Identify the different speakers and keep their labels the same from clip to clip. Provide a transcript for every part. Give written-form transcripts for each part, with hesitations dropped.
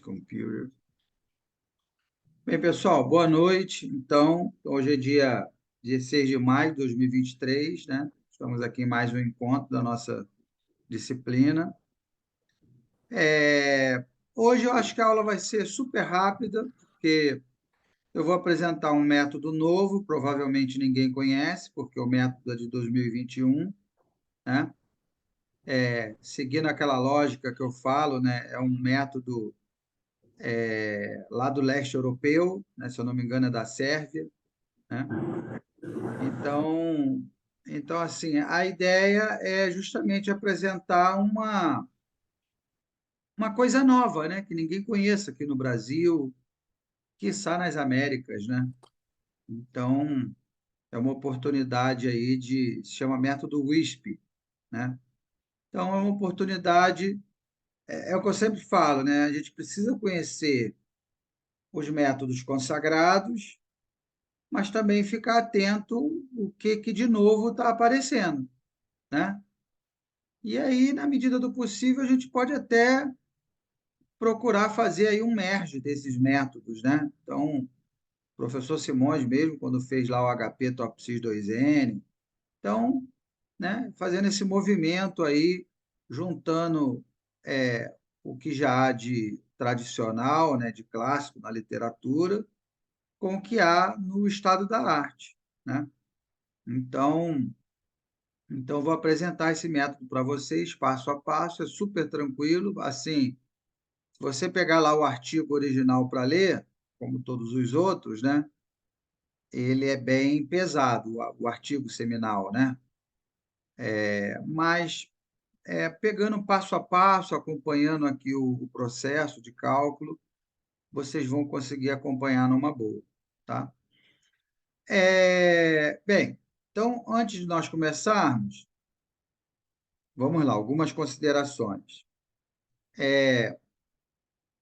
Speaker 1: Computer. Bem, pessoal, boa noite. Então, hoje é dia 16 de maio de 2023, né? Estamos aqui em mais um encontro da nossa disciplina. Hoje eu acho que a aula vai ser super rápida, porque eu vou apresentar um método novo, provavelmente ninguém conhece, porque o método é de 2021, né? Seguindo aquela lógica que eu falo, né? É um método lá do leste europeu, né? Se eu não me engano, é da Sérvia, né? Então, então, assim, a ideia é justamente apresentar uma coisa nova, né? Que ninguém conheça aqui no Brasil, quiçá nas Américas, né? Então, é uma oportunidade aí se chama método WISP, né? Então, é uma oportunidade, é o que eu sempre falo, né? A gente precisa conhecer os métodos consagrados, mas também ficar atento o que de novo está aparecendo, né? E aí, na medida do possível, a gente pode até procurar fazer aí um merge desses métodos, né? Então, o professor Simões mesmo, quando fez lá o HP Topsys 2N, então, né, fazendo esse movimento aí, juntando o que já há de tradicional, né, de clássico na literatura, com o que há no estado da arte, né? Então, então vou apresentar esse método para vocês, passo a passo, é super tranquilo, assim. Se você pegar lá o artigo original para ler, como todos os outros, né, ele é bem pesado, o artigo seminal, né? Mas pegando passo a passo, acompanhando aqui o processo de cálculo, vocês vão conseguir acompanhar numa boa, tá? Bem, então, antes de nós começarmos, vamos lá, algumas considerações.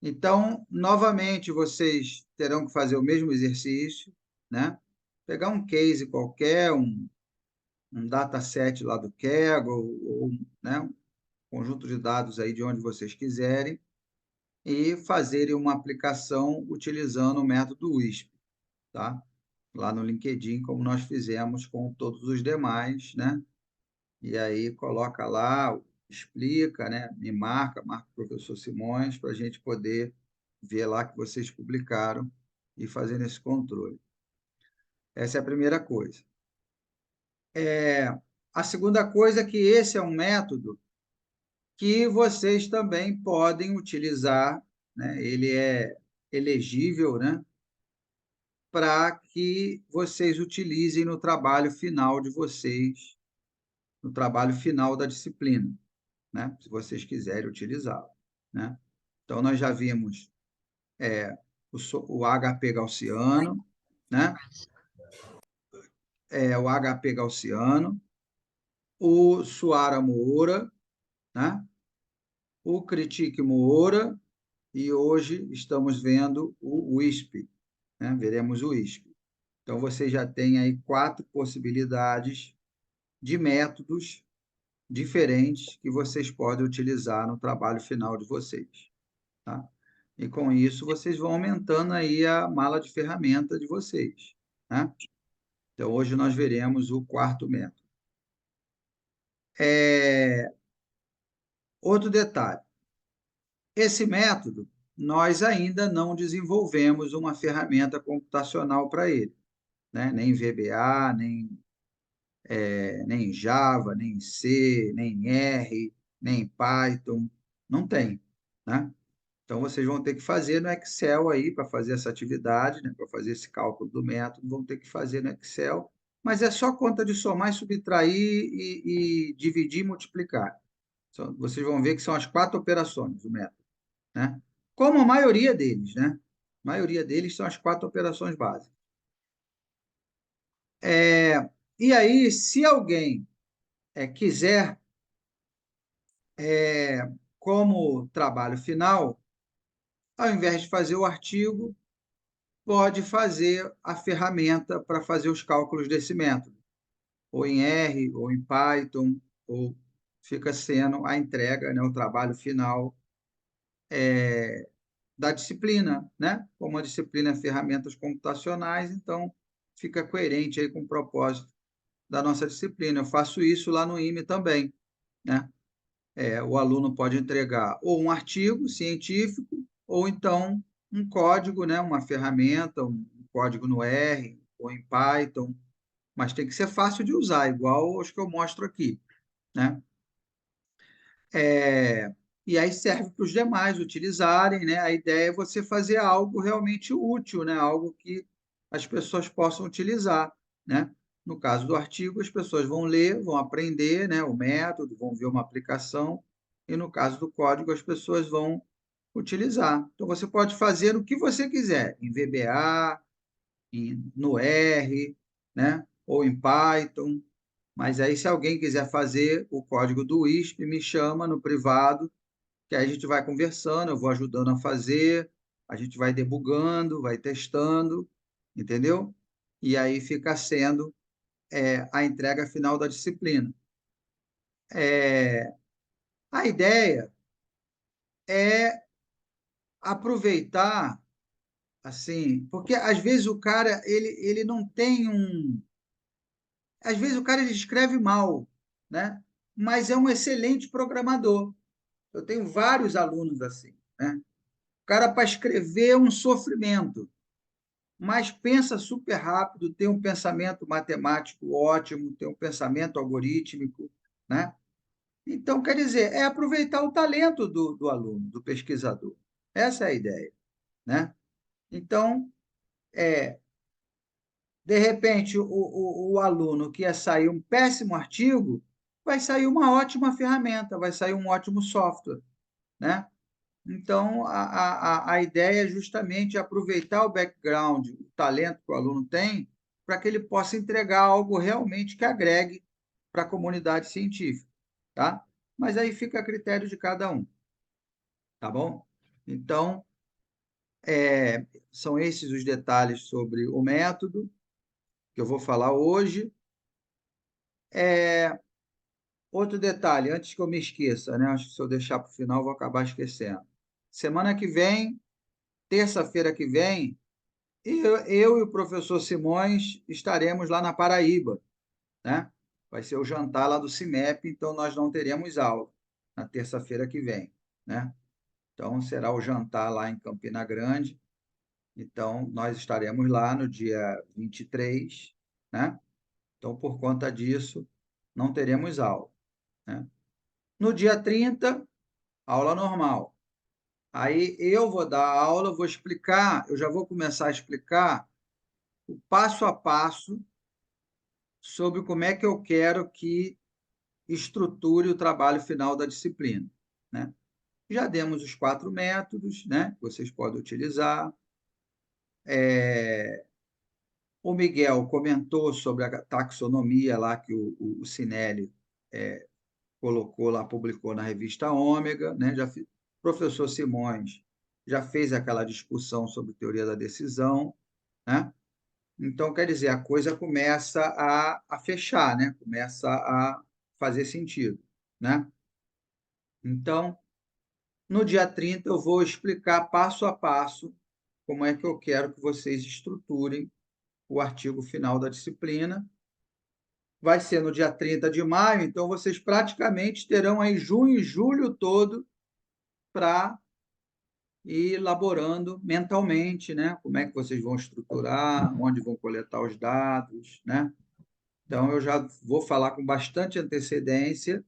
Speaker 1: Então, novamente, vocês terão que fazer o mesmo exercício, né? Pegar um case qualquer, um dataset lá do Kaggle, ou né, um conjunto de dados aí de onde vocês quiserem, e fazerem uma aplicação utilizando o método WISP, tá? Lá no LinkedIn, como nós fizemos com todos os demais, né? E aí coloca lá, explica, né? Marca o professor Simões, para a gente poder ver lá que vocês publicaram e fazendo esse controle. Essa é a primeira coisa. A segunda coisa é que esse é um método que vocês também podem utilizar, né? Ele é elegível, né? Para que vocês utilizem no trabalho final de vocês, no trabalho final da disciplina, né? Se vocês quiserem utilizá-lo, né? Então, nós já vimos o HP gaussiano, né? O HP gaussiano, o Suara-Moura, né? O Critique-Moura, e hoje estamos vendo o WISP, né? Veremos o WISP. Então, você já tem aí 4 possibilidades de métodos diferentes que vocês podem utilizar no trabalho final de vocês, tá? E com isso, vocês vão aumentando aí a mala de ferramenta de vocês, né? Então, hoje nós veremos o quarto método. Outro detalhe, esse método, nós ainda não desenvolvemos uma ferramenta computacional para ele, né? Nem VBA, nem Java, nem C, nem R, nem Python, não tem, né? Então, vocês vão ter que fazer no Excel aí para fazer essa atividade, né? Para fazer esse cálculo do método, vão ter que fazer no Excel, mas é só conta de somar, subtrair e dividir e multiplicar. Vocês vão ver que são as 4 operações do método, né? Como a maioria deles, né? A maioria deles são as 4 operações básicas. E aí, se alguém quiser, como trabalho final, ao invés de fazer o artigo, pode fazer a ferramenta para fazer os cálculos desse método, ou em R, ou em Python, ou fica sendo a entrega, né, o trabalho final da disciplina, né? Como a disciplina é ferramentas computacionais, então fica coerente aí com o propósito da nossa disciplina. Eu faço isso lá no IME também, né? O aluno pode entregar ou um artigo científico, ou então um código, né? Uma ferramenta, um código no R ou em Python, mas tem que ser fácil de usar, igual os que eu mostro aqui, né? É, e aí serve para os demais utilizarem, né? A ideia é você fazer algo realmente útil, né? Algo que as pessoas possam utilizar, né? No caso do artigo, as pessoas vão ler, vão aprender, né, o método, vão ver uma aplicação, e no caso do código, as pessoas vão utilizar. Então, você pode fazer o que você quiser, em VBA, no R, né, ou em Python, mas aí, se alguém quiser fazer o código do WISP, me chama no privado, que aí a gente vai conversando, eu vou ajudando a fazer, a gente vai debugando, vai testando, entendeu? E aí fica sendo a entrega final da disciplina. A ideia é aproveitar, assim, porque às vezes o cara ele não tem um. Às vezes o cara ele escreve mal, né? Mas é um excelente programador. Eu tenho vários alunos assim, né? O cara, para escrever, é um sofrimento, mas pensa super rápido, tem um pensamento matemático ótimo, tem um pensamento algorítmico, né? Então, quer dizer, é aproveitar o talento do aluno, do pesquisador. Essa é a ideia, né? Então, de repente, o aluno que ia sair um péssimo artigo, vai sair uma ótima ferramenta, vai sair um ótimo software, né? Então, a ideia é justamente aproveitar o background, o talento que o aluno tem, para que ele possa entregar algo realmente que agregue para a comunidade científica, tá? Mas aí fica a critério de cada um, tá bom? Então, são esses os detalhes sobre o método que eu vou falar hoje. Outro detalhe, antes que eu me esqueça, né? Acho que se eu deixar para o final, eu vou acabar esquecendo. Semana que vem, terça-feira que vem, eu e o professor Simões estaremos lá na Paraíba, né? Vai ser o jantar lá do CIMEP, então nós não teremos aula na terça-feira que vem, né? Então será o jantar lá em Campina Grande. Então nós estaremos lá no dia 23, né? Então por conta disso não teremos aula, né? No dia 30, aula normal. Aí eu vou dar a aula, vou explicar, eu já vou começar a explicar o passo a passo sobre como é que eu quero que estruture o trabalho final da disciplina, né? Já demos os 4 métodos, né, que vocês podem utilizar. O Miguel comentou sobre a taxonomia lá que o Cinelli colocou lá, publicou na revista Ômega, né? O professor Simões já fez aquela discussão sobre teoria da decisão, né? Então, quer dizer, a coisa começa a fechar, né? Começa a fazer sentido, né? Então, no dia 30, eu vou explicar passo a passo como é que eu quero que vocês estruturem o artigo final da disciplina. Vai ser no dia 30 de maio, então vocês praticamente terão aí junho e julho todo para ir elaborando mentalmente, né? Como é que vocês vão estruturar, onde vão coletar os dados, né? Então, eu já vou falar com bastante antecedência,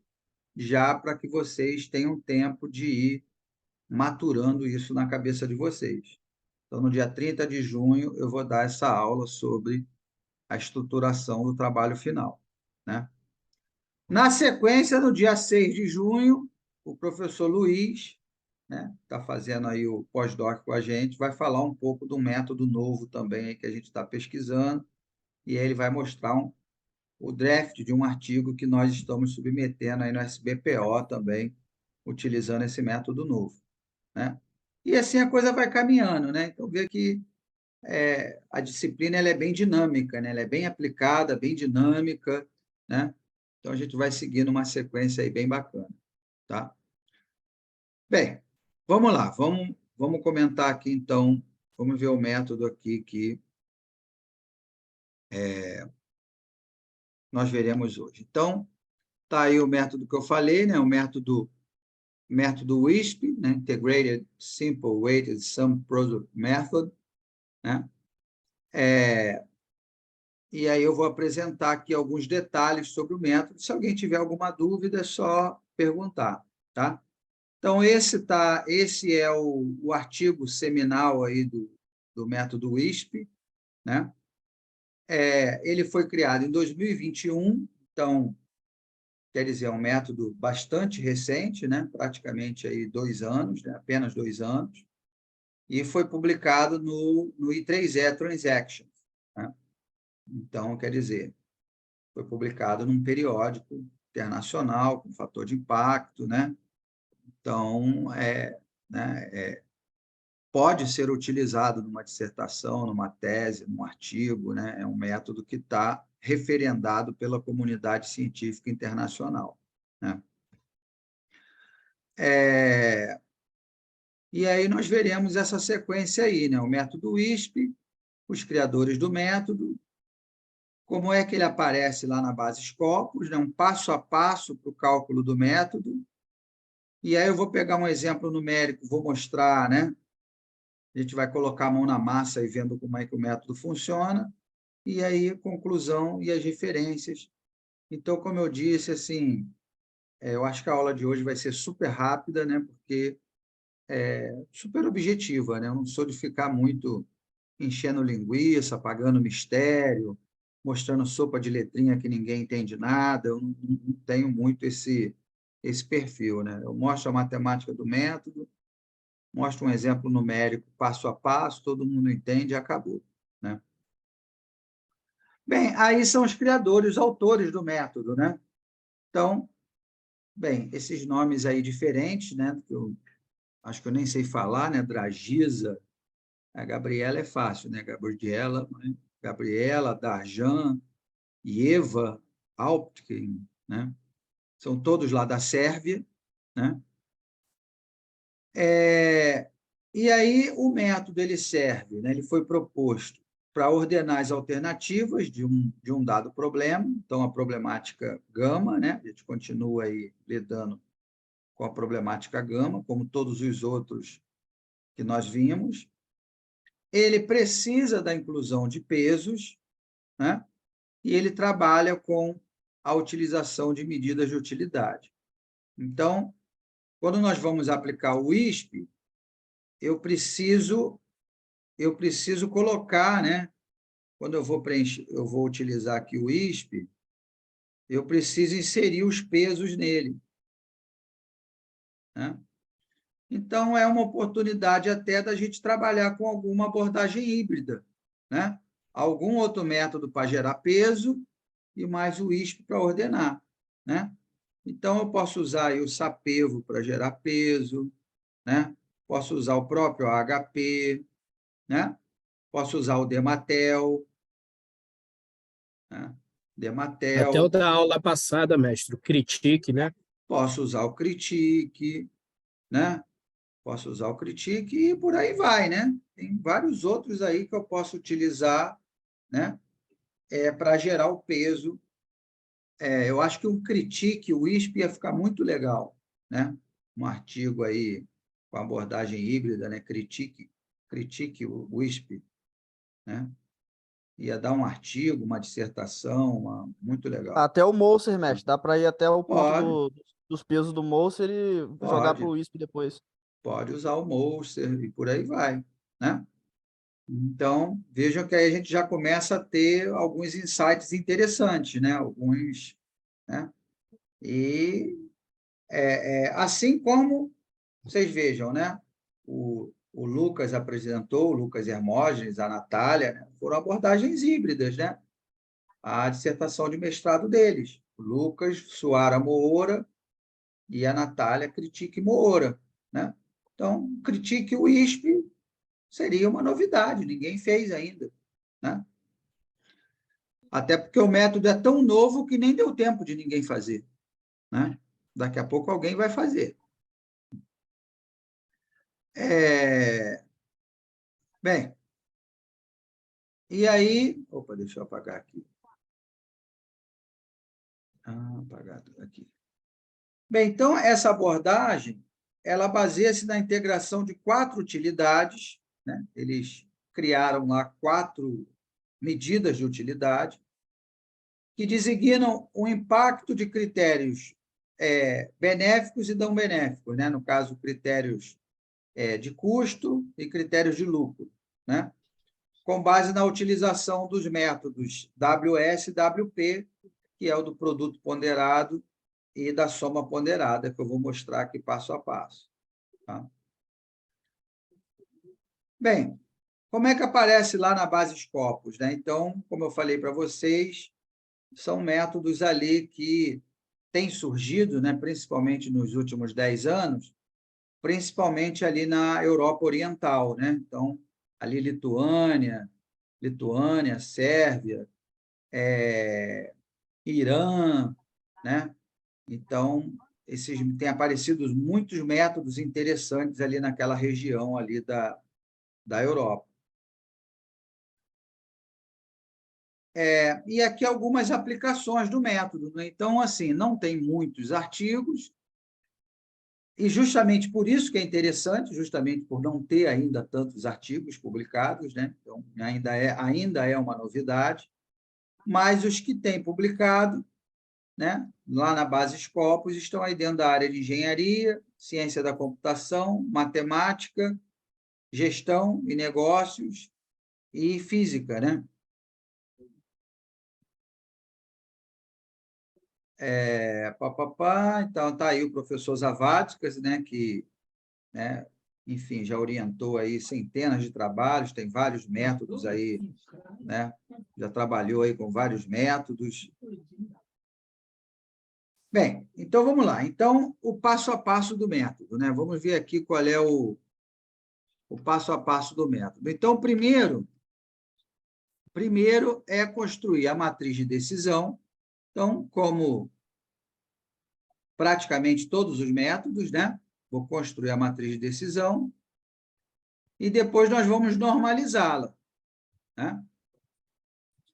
Speaker 1: já para que vocês tenham tempo de ir maturando isso na cabeça de vocês. Então, no dia 30 de junho, eu vou dar essa aula sobre a estruturação do trabalho final, né? Na sequência, no dia 6 de junho, o professor Luiz, né, está fazendo aí o pós-doc com a gente, vai falar um pouco do método novo também aí que a gente está pesquisando, e aí ele vai mostrar o draft de um artigo que nós estamos submetendo aí no SBPO também, utilizando esse método novo, né? E assim a coisa vai caminhando, né? Então, vê que a disciplina ela é bem dinâmica, né? Ela é bem aplicada, bem dinâmica, né? Então, a gente vai seguindo uma sequência aí bem bacana, tá? Bem, vamos lá, vamos vamos comentar aqui, então, vamos ver o método aqui que nós veremos hoje. Então, está aí o método que eu falei, né? O método WISP, né? Integrated Simple Weighted Sum Product Method, né? E aí eu vou apresentar aqui alguns detalhes sobre o método. Se alguém tiver alguma dúvida, é só perguntar, tá? Então, esse é o artigo seminal aí do método WISP, né? Ele foi criado em 2021, então, quer dizer, é um método bastante recente, né? Praticamente aí 2 anos, né? Apenas 2 anos, e foi publicado no I3E Transactions, né? Então, quer dizer, foi publicado num periódico internacional com fator de impacto, né? Então, pode ser utilizado numa dissertação, numa tese, num artigo, né? É um método que está referendado pela comunidade científica internacional, né? E aí nós veremos essa sequência aí, né? O método WISP, os criadores do método, como é que ele aparece lá na base Scopus, né? Um passo a passo para o cálculo do método. E aí eu vou pegar um exemplo numérico, vou mostrar, né? A gente vai colocar a mão na massa e vendo como é que o método funciona, e aí a conclusão e as referências. Então, como eu disse, assim, eu acho que a aula de hoje vai ser super rápida, né? Porque super objetiva, né? Eu não sou de ficar muito enchendo linguiça, apagando mistério, mostrando sopa de letrinha que ninguém entende nada. Eu não tenho muito esse perfil, né? Eu mostro a matemática do método, mostro um exemplo numérico passo a passo, todo mundo entende e acabou, né? Bem, aí são os criadores, os autores do método, né? Então, bem, esses nomes aí diferentes, né? Que eu acho que eu nem sei falar, né? Dragisa, a Gabriela é fácil, né? Gabriela, Darjan, Eva Alptkin, né? São todos lá da Sérvia, né? E aí o método ele serve, né? Ele foi proposto para ordenar as alternativas de um dado problema, então a problemática gama, né? A gente continua aí lidando com a problemática gama, como todos os outros que nós vimos. Ele precisa da inclusão de pesos, né? E ele trabalha com a utilização de medidas de utilidade. Então, quando nós vamos aplicar o WISP, eu preciso colocar, né? Quando eu vou utilizar aqui o WISP, eu preciso inserir os pesos nele, né? Então, é uma oportunidade até da gente trabalhar com alguma abordagem híbrida, né? Algum outro método para gerar peso e mais o WISP para ordenar, né? Então, eu posso usar aí o Sapevo para gerar peso, né? Posso usar o próprio HP, né? Posso usar o Dematel, né?
Speaker 2: Até o
Speaker 1: Dematel,
Speaker 2: da aula passada, mestre, o Critique, né?
Speaker 1: posso usar o Critique, né? Posso usar o Critique e por aí vai, né? Tem vários outros aí que eu posso utilizar, né? Para gerar o peso. Eu acho que um Critique, o WISP, ia ficar muito legal, né? Um artigo aí com abordagem híbrida, né? Critique o WISP, né? Ia dar um artigo, uma dissertação, muito legal.
Speaker 3: Até o Moser, mestre. Dá para ir até o ponto
Speaker 1: Pode,
Speaker 3: dos pesos do Moser e jogar para
Speaker 1: pode,
Speaker 3: o ISP depois.
Speaker 1: pode usar o Monster e por aí vai, né? Então, vejam que aí a gente já começa a ter alguns insights interessantes, né? Alguns, né? E assim como vocês vejam, né? O Lucas apresentou, o Lucas Hermógenes, a Natália, né? Foram abordagens híbridas, né? A dissertação de mestrado deles. O Lucas Suara Moura e a Natália Critique Moura, né? Então, critique o ISP seria uma novidade, ninguém fez ainda, né? Até porque o método é tão novo que nem deu tempo de ninguém fazer, né? Daqui a pouco alguém vai fazer. Bem, e aí... Opa, deixa eu apagar aqui. Apagar aqui. Bem, então, essa abordagem, ela baseia-se na integração de 4 utilidades, né? Eles criaram lá 4 medidas de utilidade, que designam o impacto de critérios benéficos e não benéficos, né? No caso, critérios de custo e critérios de lucro, né? Com base na utilização dos métodos WS e WP, que é o do produto ponderado e da soma ponderada, que eu vou mostrar aqui passo a passo. Tá? Bem, como é que aparece lá na base Scopus, né? Então, como eu falei para vocês, são métodos ali que têm surgido, né, principalmente nos últimos 10 anos, principalmente ali na Europa Oriental, né? Então, ali Lituânia, Sérvia, Irã, né? Então, têm aparecido muitos métodos interessantes ali naquela região ali da Europa. E aqui algumas aplicações do método, né? Então, assim, não tem muitos artigos, e justamente por isso que é interessante, justamente por não ter ainda tantos artigos publicados, né? Então, ainda é uma novidade, mas os que têm publicado, né, lá na base Scopus, estão aí dentro da área de engenharia, ciência da computação, matemática, gestão e negócios e física, né? Então, está aí o professor Zavadckas, né, que, né, enfim, já orientou aí centenas de trabalhos, tem vários métodos aí, né, já trabalhou aí com vários métodos. Bem, então vamos lá. Então, o passo a passo do método, né? Vamos ver aqui qual é o passo a passo do método. Então, primeiro é construir a matriz de decisão. Então, como praticamente todos os métodos, né? Vou construir a matriz de decisão e depois nós vamos normalizá-la, né?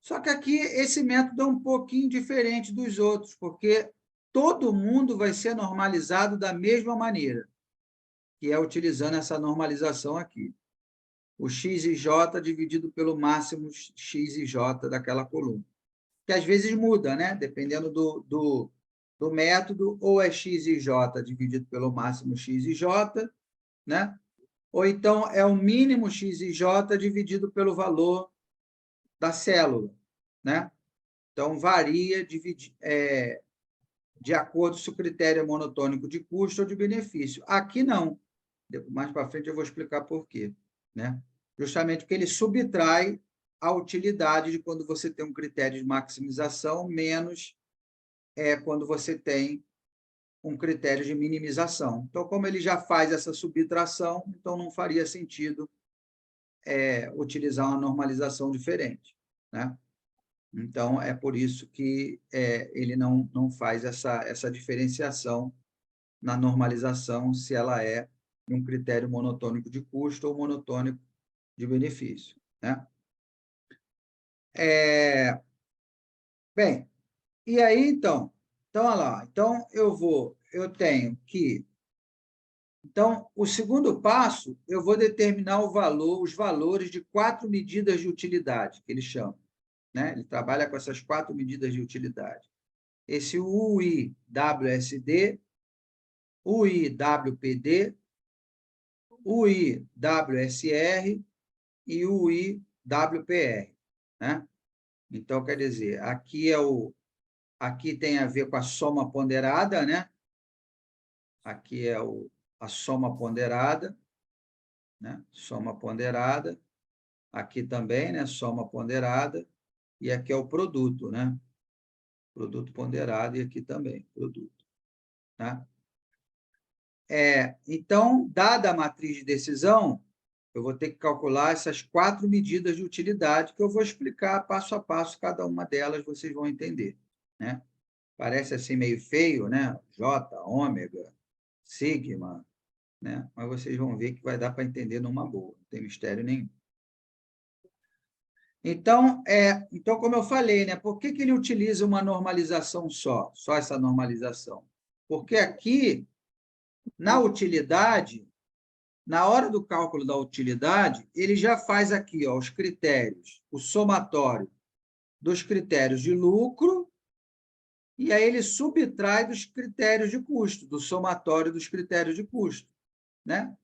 Speaker 1: Só que aqui esse método é um pouquinho diferente dos outros, porque todo mundo vai ser normalizado da mesma maneira, que é utilizando essa normalização aqui. O x e j dividido pelo máximo x e j daquela coluna. Que às vezes muda, né? Dependendo do método, ou é x e j dividido pelo máximo x e j, né? Ou então é o mínimo x e j dividido pelo valor da célula, né? Então, varia de acordo se o critério é monotônico de custo ou de benefício. Aqui não. Mais para frente eu vou explicar por quê, né? Justamente porque ele subtrai a utilidade de quando você tem um critério de maximização menos quando você tem um critério de minimização. Então, como ele já faz essa subtração, então não faria sentido utilizar uma normalização diferente, né? Então, é por isso que ele não faz essa diferenciação na normalização, se ela é um critério monotônico de custo ou monotônico de benefício, né? Bem, e aí, então, olha lá. Então, eu tenho que... Então, o segundo passo, eu vou determinar os valores de 4 medidas de utilidade, que ele chama, né? Ele trabalha com essas 4 medidas de utilidade. Esse UI-WSD, UI-WPD, UI-WSR e UI-WPR, né? Então, quer dizer, aqui tem a ver com a soma ponderada, né? Aqui é a soma ponderada, né? Soma ponderada. Aqui também, né? Soma ponderada. E aqui é o produto, né? Produto ponderado e aqui também, produto. Tá? Então, dada a matriz de decisão, eu vou ter que calcular essas 4 medidas de utilidade que eu vou explicar passo a passo, cada uma delas vocês vão entender, né? Parece assim meio feio, né? J, ômega, sigma, né? Mas vocês vão ver que vai dar para entender numa boa, não tem mistério nenhum. Então, como eu falei, né? Por que ele utiliza uma normalização só essa normalização? Porque aqui, na utilidade, na hora do cálculo da utilidade, ele já faz aqui, ó, os critérios, o somatório dos critérios de lucro, e aí ele subtrai dos critérios de custo, do somatório dos critérios de custo, né?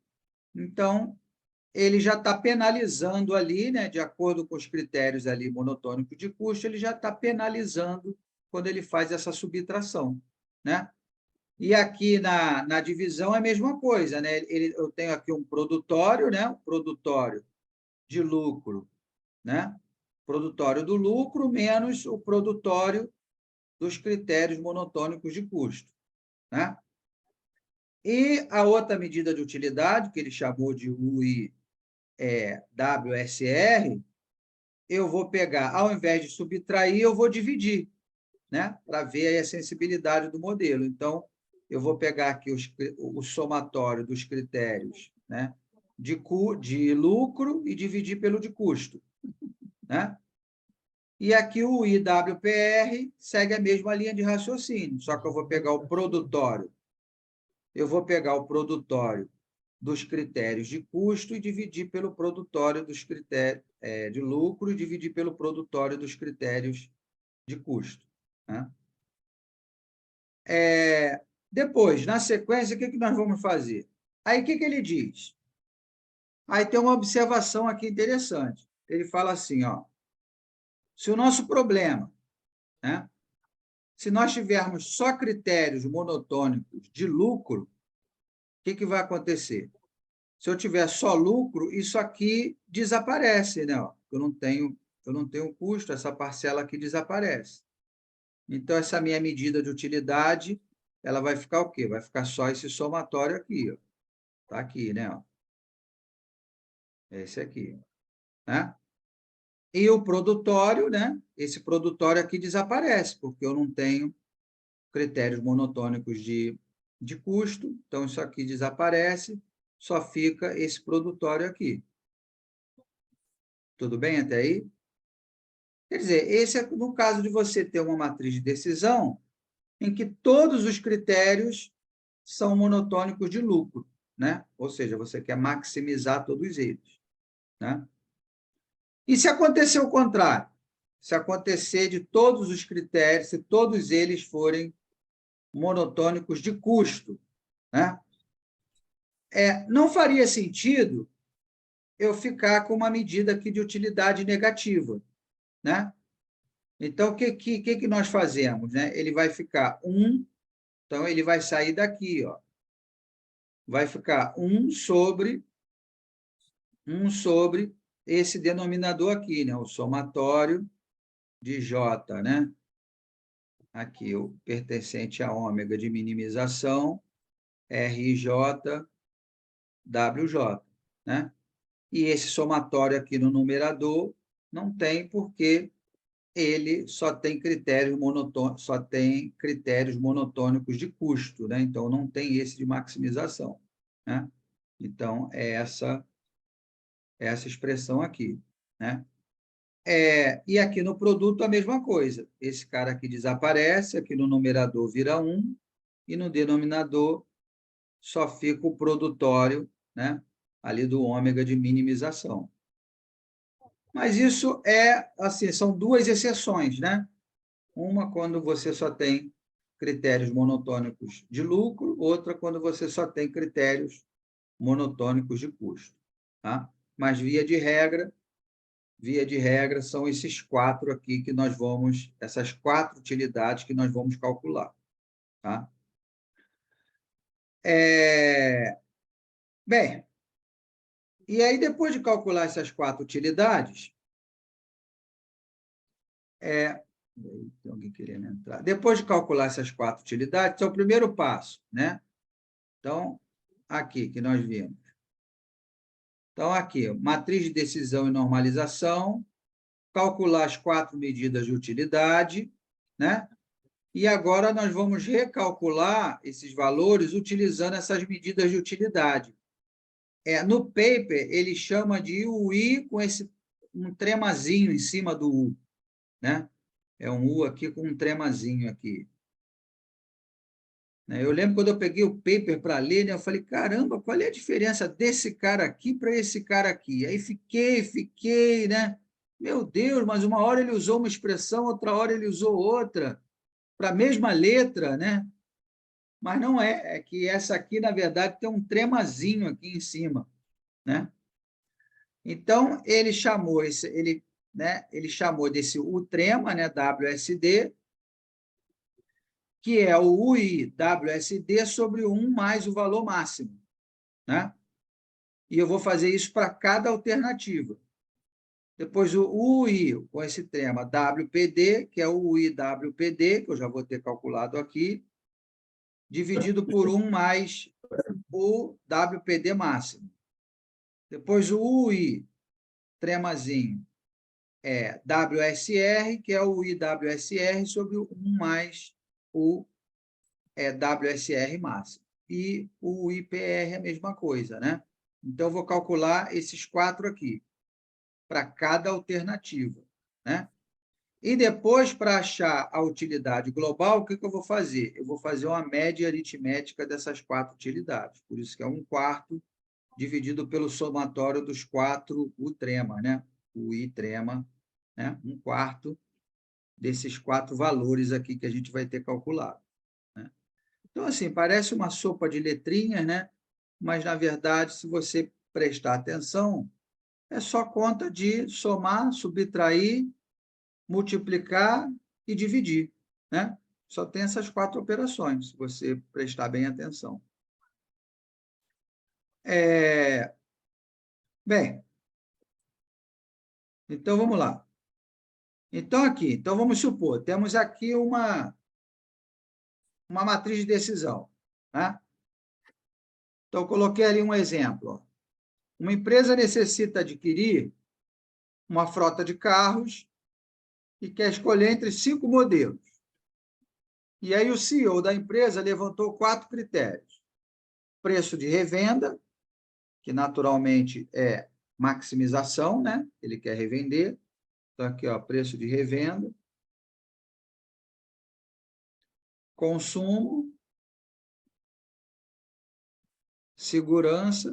Speaker 1: Então, ele já está penalizando ali, né, de acordo com os critérios ali monotônicos de custo, ele já está penalizando quando ele faz essa subtração, né? E aqui na divisão é a mesma coisa, né? Eu tenho aqui um produtório, né? Um produtório de lucro, né? Produtório do lucro menos o produtório dos critérios monotônicos de custo, né? E a outra medida de utilidade, que ele chamou de WSR, eu vou pegar, ao invés de subtrair, eu vou dividir, né? Para ver aí a sensibilidade do modelo. Então, eu vou pegar aqui o somatório dos critérios, né? De lucro e dividir pelo de custo, né? E aqui o IWPR segue a mesma linha de raciocínio, só que eu vou pegar o produtório. Eu vou pegar o produtório dos critérios de custo e dividir pelo produtório dos critérios de lucro e dividir pelo produtório dos critérios de custo, né? Depois, na sequência, o que nós vamos fazer? Aí, o que ele diz? Aí tem uma observação aqui interessante. Ele fala assim, ó, se o nosso problema, né, se nós tivermos só critérios monotônicos de lucro, o que vai acontecer? Se eu tiver só lucro, isso aqui desaparece, né? Eu não tenho custo, essa parcela aqui desaparece. Então, essa minha medida de utilidade, ela vai ficar o quê? Vai ficar só esse somatório aqui, ó. Tá aqui, né? Esse aqui, né? E o produtório, né? Esse produtório aqui desaparece, porque eu não tenho critérios monotônicos de custo, então isso aqui desaparece, só fica esse produtório aqui. Tudo bem até aí? Quer dizer, esse é no caso de você ter uma matriz de decisão em que todos os critérios são monotônicos de lucro, né? Ou seja, você quer maximizar todos eles, né? E se acontecer o contrário? Se acontecer de todos os critérios, se todos eles forem monotônicos de custo, né? Não faria sentido eu ficar com uma medida aqui de utilidade negativa, né? Então, o que nós fazemos, né? Ele vai ficar 1, então ele vai sair daqui, ó. Vai ficar 1 sobre esse denominador aqui, né? O somatório de J, né? Aqui, o pertencente a ômega de minimização, RJ, WJ, né? E esse somatório aqui no numerador não tem, porque ele só tem critérios monotônicos de custo, né? Então, não tem esse de maximização, né? Então, é essa expressão aqui, né? E aqui no produto a mesma coisa. Esse cara aqui desaparece, aqui no numerador vira 1, e no denominador só fica o produtório, né? Ali do ômega de minimização. Mas isso assim, são duas exceções, né? Uma quando você só tem critérios monotônicos de lucro, outra quando você só tem critérios monotônicos de custo, tá? Mas via de regra, são esses 4 aqui que nós vamos, essas 4 utilidades que nós vamos calcular, tá? Bem, e aí depois de calcular essas 4 utilidades, tem alguém querendo entrar. Depois de calcular essas 4 utilidades, é o primeiro passo, né? Então, aqui que nós vimos. Então, aqui, matriz de decisão e normalização, calcular as 4 medidas de utilidade, né? E agora nós vamos recalcular esses valores utilizando essas medidas de utilidade. No paper, ele chama de UI com um tremazinho em cima do U, né? É um U aqui com um tremazinho aqui. Eu lembro quando eu peguei o paper para ler, né, eu falei, caramba, qual é a diferença desse cara aqui para esse cara aqui? Aí fiquei, né? Meu Deus, mas uma hora ele usou uma expressão, outra hora ele usou outra, para a mesma letra, né? Mas não é que essa aqui, na verdade, tem um tremazinho aqui em cima, né? Então, ele chamou ele chamou desse U trema, né, WSD, que é o UI WSD sobre 1 mais o valor máximo, né? E eu vou fazer isso para cada alternativa. Depois, o UI com esse trema WPD, que é o UI WPD, que eu já vou ter calculado aqui, dividido por 1 mais o WPD máximo. Depois, o UI tremazinho é WSR, que é o IWSR sobre 1 mais o WSR máximo. E o IPR é a mesma coisa, né? Então, vou calcular esses 4 aqui, para cada alternativa, né? E depois, para achar a utilidade global, o que eu vou fazer? Eu vou fazer uma média aritmética dessas 4 utilidades. Por isso que é 1/4 dividido pelo somatório dos 4 U trema, né? O I trema, né? 1/4 desses 4 valores aqui que a gente vai ter calculado, né? Então, assim, parece uma sopa de letrinhas, né? Mas, na verdade, se você prestar atenção, é só conta de somar, subtrair, multiplicar e dividir, né? Só tem essas 4 operações, se você prestar bem atenção. Bem, então vamos lá. Então vamos supor, temos aqui uma matriz de decisão, né? Então, eu coloquei ali um exemplo. Uma empresa necessita adquirir uma frota de carros e quer escolher entre 5 modelos. E aí o CEO da empresa levantou 4 critérios. Preço de revenda, que naturalmente é maximização, né? Ele quer revender. Então, aqui, ó, preço de revenda. Consumo. Segurança.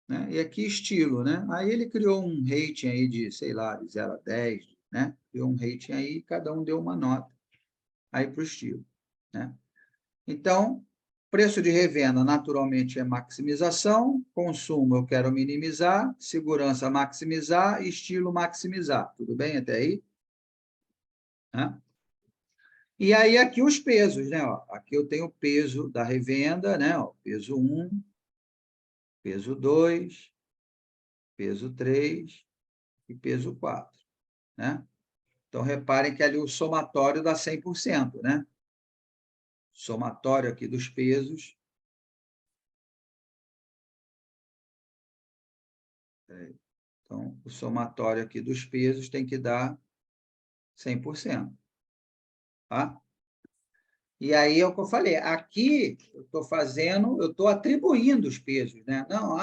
Speaker 1: Né? E aqui estilo, né? Aí ele criou um rating aí de, sei lá, de 0 a 10, né? Criou um rating aí, cada um deu uma nota aí para o estilo, né? Então, preço de revenda, naturalmente, é maximização, consumo eu quero minimizar, segurança maximizar, estilo maximizar. Tudo bem até aí? Né? E aí, aqui os pesos, né? Ó, aqui eu tenho o peso da revenda, né? Ó, peso 1, peso 2, peso 3 e peso 4, né? Então, reparem que ali o somatório dá 100%, né? Somatório aqui dos pesos. Então, o somatório aqui dos pesos tem que dar 100%. Tá? E aí é o que eu falei. Aqui, eu estou atribuindo os pesos, né? Não,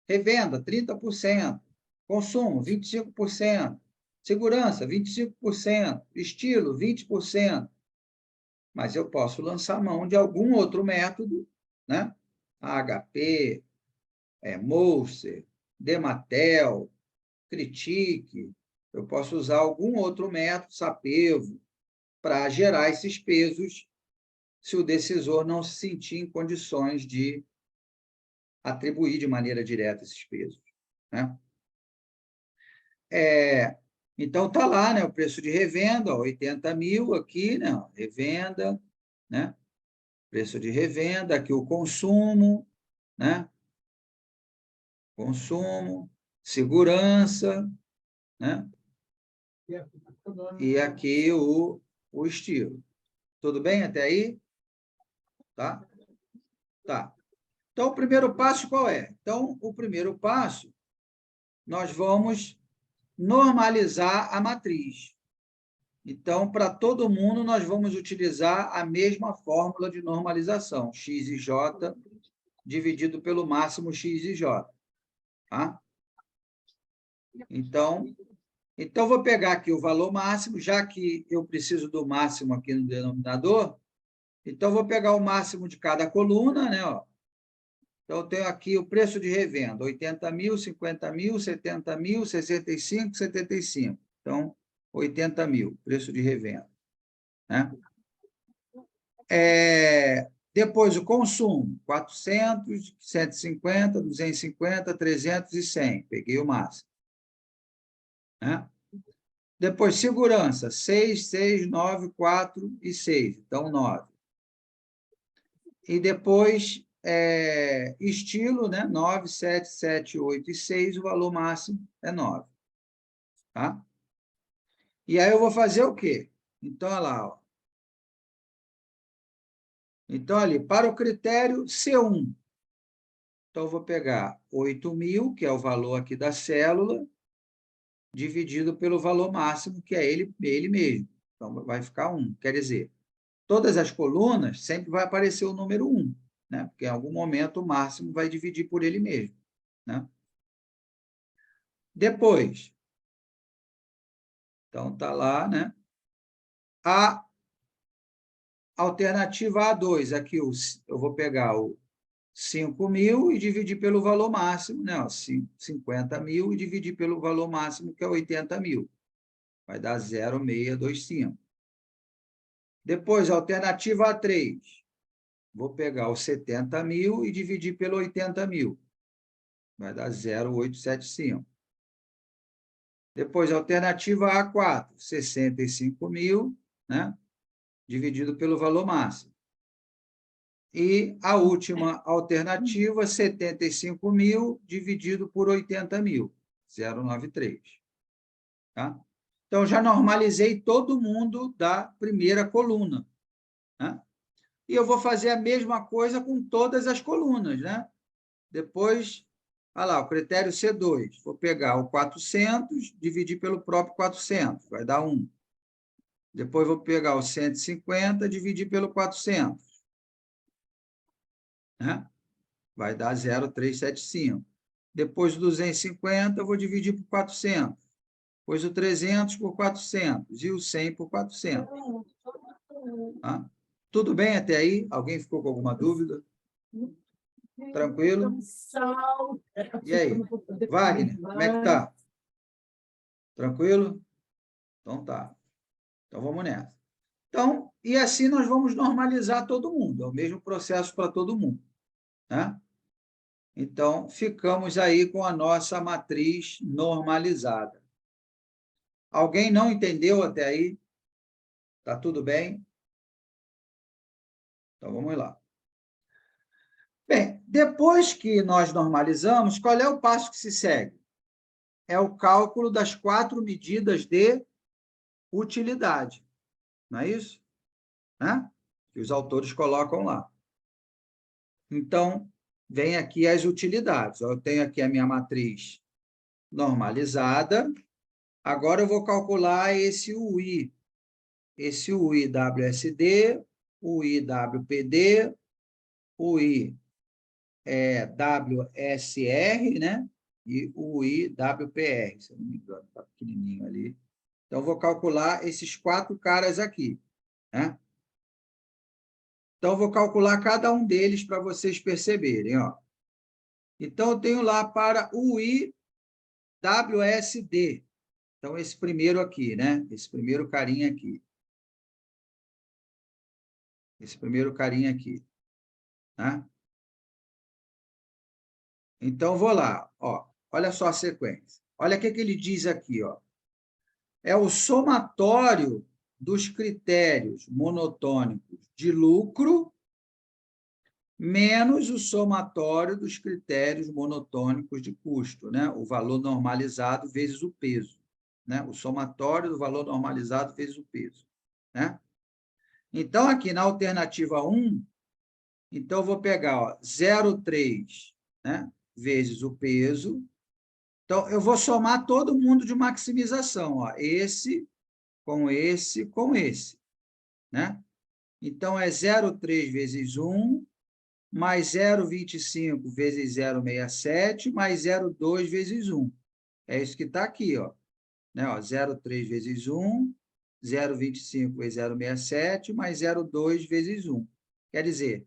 Speaker 1: revenda, 30%. Consumo, 25%. Segurança, 25%. Estilo, 20%. Mas eu posso lançar mão de algum outro método, né? HP, Moser, Dematel, Critique. Eu posso usar algum outro método, Sapevo, para gerar esses pesos, se o decisor não se sentir em condições de atribuir de maneira direta esses pesos, né? Então, está lá, né, o preço de revenda, 80 mil aqui, né, revenda, né, preço de revenda, aqui o consumo, né, consumo, segurança, né, e aqui o estilo. Tudo bem até aí? Tá? Tá. Então, o primeiro passo qual é? Então, o primeiro passo, nós vamos normalizar a matriz. Então, para todo mundo, nós vamos utilizar a mesma fórmula de normalização, x e j dividido pelo máximo x e j. Tá? Então, vou pegar aqui o valor máximo, já que eu preciso do máximo aqui no denominador, então, vou pegar o máximo de cada coluna, né? Ó. Então, eu tenho aqui o preço de revenda, 80 mil, 50 mil, 70 mil, 65, 75. Então, 80 mil, preço de revenda. Né? Depois, o consumo, 400, 150, 250, 300 e 100. Peguei o máximo. Né? Depois, segurança, 6, 6, 9, 4 e 6. Então, 9. E depois, estilo, né? 9, 7, 7, 8 e 6, o valor máximo é 9. Tá? E aí eu vou fazer o quê? Então, olha lá. Ó. Então, ali, para o critério C1. Então, eu vou pegar 8.000, que é o valor aqui da célula, dividido pelo valor máximo, que é ele mesmo. Então, vai ficar 1. Quer dizer, todas as colunas sempre vai aparecer o número 1, né? Porque em algum momento o máximo vai dividir por ele mesmo. Né? Depois, então está lá, né? A alternativa A2, aqui eu vou pegar o 5.000 e dividir pelo valor máximo, né? 50 mil e dividir pelo valor máximo, que é 80 mil. Vai dar 0,625. Depois, a alternativa A3. Vou pegar os 70 mil e dividir pelo 80 mil. Vai dar 0,875. Depois, a alternativa A4. 65 mil, né? Dividido pelo valor máximo. E a última alternativa, 75 mil dividido por 80 mil. 0,93. Tá? Então, já normalizei todo mundo da primeira coluna. Né? E eu vou fazer a mesma coisa com todas as colunas. Né? Depois, olha lá, o critério C2. Vou pegar o 400, dividir pelo próprio 400, vai dar 1. Depois, vou pegar o 150, dividir pelo 400. Né? Vai dar 0,375. Depois, o 250, eu vou dividir por 400. Depois, o 300 por 400. E o 100 por 400. Tá? Tudo bem até aí? Alguém ficou com alguma dúvida? Tranquilo? E aí? Wagner, como é que tá? Tranquilo? Então tá. Então vamos nessa. Então, e assim nós vamos normalizar todo mundo. É o mesmo processo para todo mundo. Né? Então, ficamos aí com a nossa matriz normalizada. Alguém não entendeu até aí? Tá tudo bem? Então vamos lá. Bem, depois que nós normalizamos, qual é o passo que se segue? É o cálculo das 4 medidas de utilidade. Não é isso? Né? Que os autores colocam lá. Então, vem aqui as utilidades. Eu tenho aqui a minha matriz normalizada. Agora, eu vou calcular esse UI. Esse UI WSD, UI WPD, UI WSR, né? E o IWPR, se eu não me engano, está pequenininho ali. Então, vou calcular esses 4 caras aqui. Né? Então, vou calcular cada um deles para vocês perceberem. Ó. Então, eu tenho lá para o IWSD. Então, esse primeiro aqui, né? Esse primeiro carinha aqui. Esse primeiro carinha aqui. Né? Então, vou lá. Ó. Olha só a sequência. Olha o que ele diz aqui. Ó. É o somatório dos critérios monotônicos de lucro menos o somatório dos critérios monotônicos de custo, né? O valor normalizado vezes o peso. Né? O somatório do valor normalizado vezes o peso. Né? Então, aqui na alternativa 1, então, eu vou pegar 0,3, né? Vezes o peso. Então, eu vou somar todo mundo de maximização, ó, esse, com esse, né? Então, é 0,3 vezes 1, mais 0,25 vezes 0,67, mais 0,2 vezes 1. É isso que está aqui, ó. Né? Ó, 0,3 vezes 1, 0,25 vezes 0,67, mais 0,2 vezes 1. Quer dizer,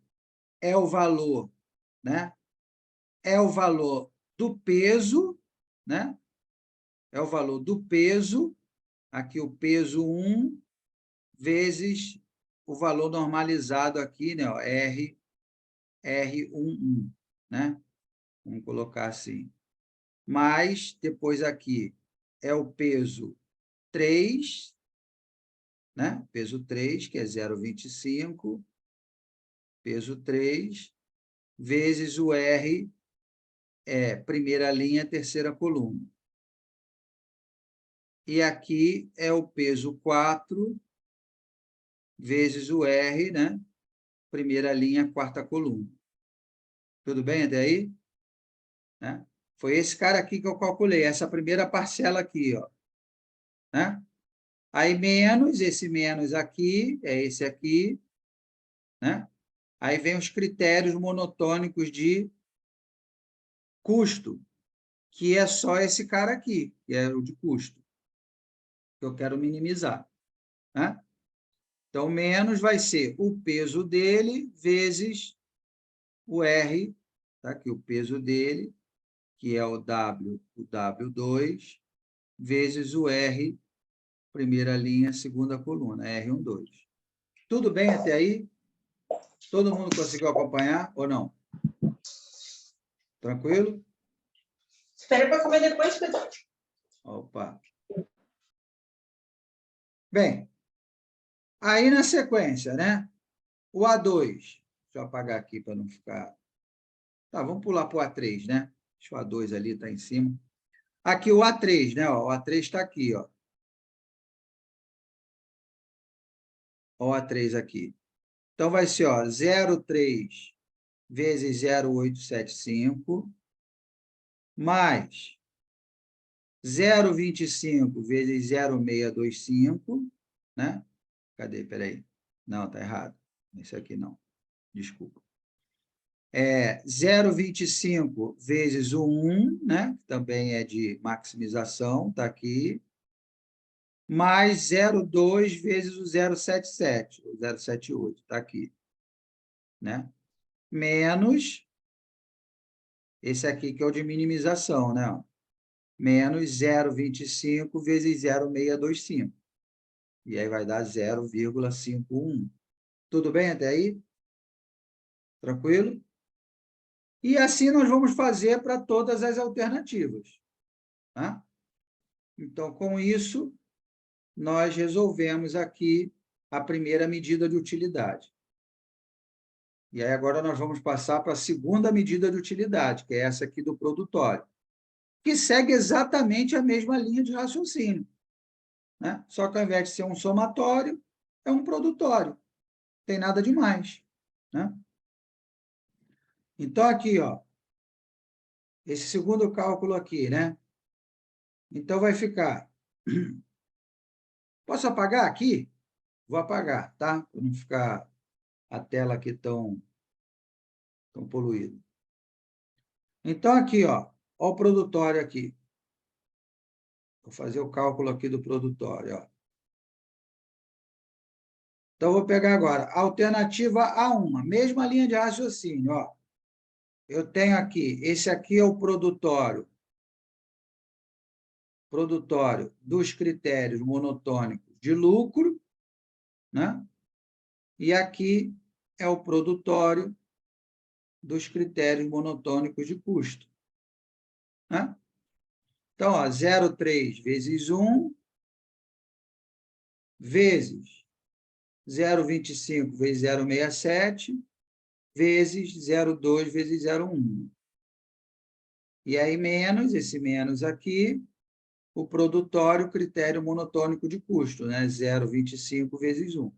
Speaker 1: é o valor, né? É o valor do peso, né? É o valor do peso, aqui o peso 1, vezes o valor normalizado aqui, né? Ó, R11, né? Vamos colocar assim. Mais, depois aqui, é o peso 3, né? Peso 3, que é 0,25, peso 3, vezes o R, primeira linha, terceira coluna. E aqui é o peso 4, vezes o R, né? Primeira linha, quarta coluna. Tudo bem até aí? Né? Foi esse cara aqui que eu calculei, essa primeira parcela aqui, ó. Né? Aí menos, esse menos aqui, é esse aqui, né? Aí vem os critérios monotônicos de custo, que é só esse cara aqui, que é o de custo, que eu quero minimizar. Né? Então, menos vai ser o peso dele vezes o R, tá aqui o peso dele, que é o W2, vezes o R, primeira linha, segunda coluna, R12. Tudo bem até aí? Todo mundo conseguiu acompanhar ou não? Tranquilo?
Speaker 4: Espera para comer depois, Pedro.
Speaker 1: Opa. Bem, aí na sequência, né? O A2. Deixa eu apagar aqui para não ficar... Tá, vamos pular para o A3, né? Deixa o A2 ali, está em cima. Aqui o A3, né? Ó, o A3 está aqui, ó. Ó, o A3 aqui. Então, vai ser, ó, 0,3 vezes 0,875, mais 0,25 vezes 0,625, né? Cadê? Peraí. Não, tá errado. Esse aqui não. Desculpa. 0,25 vezes o 1, né? Que também é de maximização, está aqui. Mais 0,2 vezes o 0,77, o 0,78, está aqui. Né? Menos esse aqui, que é o de minimização, né? Menos 0,25 vezes 0,625. E aí vai dar 0,51. Tudo bem até aí? Tranquilo? E assim nós vamos fazer para todas as alternativas. Tá? Então, com isso, nós resolvemos aqui a primeira medida de utilidade. E aí agora nós vamos passar para a segunda medida de utilidade, que é essa aqui do produtório, que segue exatamente a mesma linha de raciocínio. Né? Só que ao invés de ser um somatório, é um produtório. Não tem nada demais. Né? Então, aqui, ó, esse segundo cálculo aqui, né? Então, vai ficar... Posso apagar aqui? Vou apagar, tá? Para não ficar a tela aqui tão poluída. Então, aqui, ó o produtório aqui. Vou fazer o cálculo aqui do produtório, ó. Então, vou pegar agora alternativa A1, a mesma linha de raciocínio, ó. Eu tenho aqui, esse aqui é o produtório dos critérios monotônicos de lucro, né? E aqui é o produtório dos critérios monotônicos de custo. Né? Então, 0,3 vezes 1, vezes 0,25 vezes 0,67, vezes 0,2 vezes 0,1. E aí, menos, esse menos aqui, o produtório critério monotônico de custo, né? 0,25 vezes 1.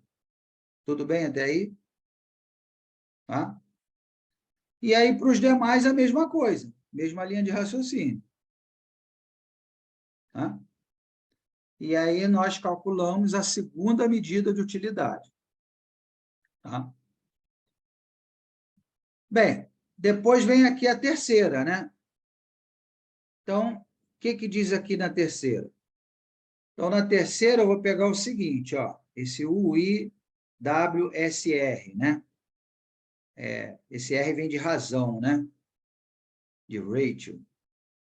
Speaker 1: Tudo bem até aí? Tá? E aí, para os demais, a mesma coisa, mesma linha de raciocínio. Tá? E aí nós calculamos a segunda medida de utilidade. Tá? Bem, depois vem aqui a terceira, né? Então, o que diz aqui na terceira? Então, na terceira, eu vou pegar o seguinte, ó, esse UIWSR, né? Esse R vem de razão, né? De ratio.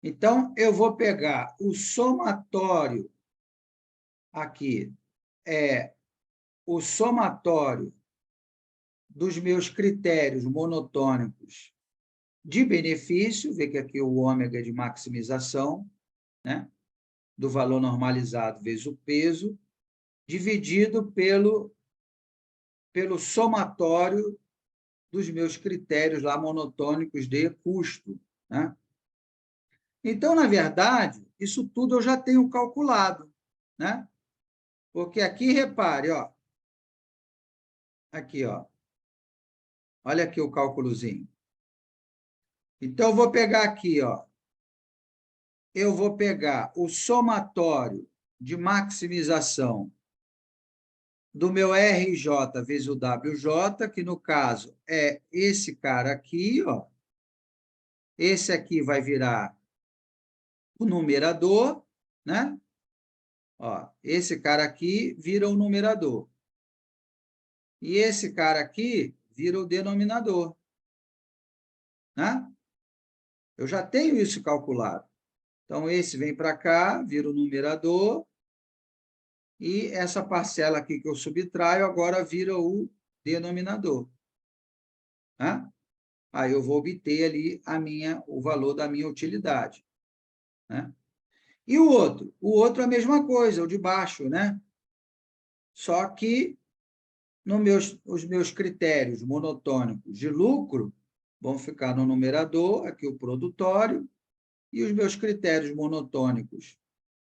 Speaker 1: Então, eu vou pegar o somatório aqui, o somatório dos meus critérios monotônicos de benefício, vê que aqui o ômega é de maximização, né? Do valor normalizado vezes o peso, dividido pelo somatório dos meus critérios lá monotônicos de custo, né? Então, na verdade, isso tudo eu já tenho calculado, né? Porque aqui, repare, ó, aqui, ó, olha aqui o cálculozinho. Então, eu vou pegar aqui, ó, eu vou pegar o somatório de maximização do meu RJ vezes o WJ, que no caso é esse cara aqui, ó. Esse aqui vai virar o numerador, né? Ó, esse cara aqui vira o numerador. E esse cara aqui vira o denominador, né? Eu já tenho isso calculado. Então, esse vem para cá, vira o numerador, e essa parcela aqui que eu subtraio agora vira o denominador, né? Aí eu vou obter ali o valor da minha utilidade, né? E o outro? O outro é a mesma coisa, o de baixo, né? Só que os meus critérios monotônicos de lucro vão ficar no numerador, aqui o produtório, e os meus critérios monotônicos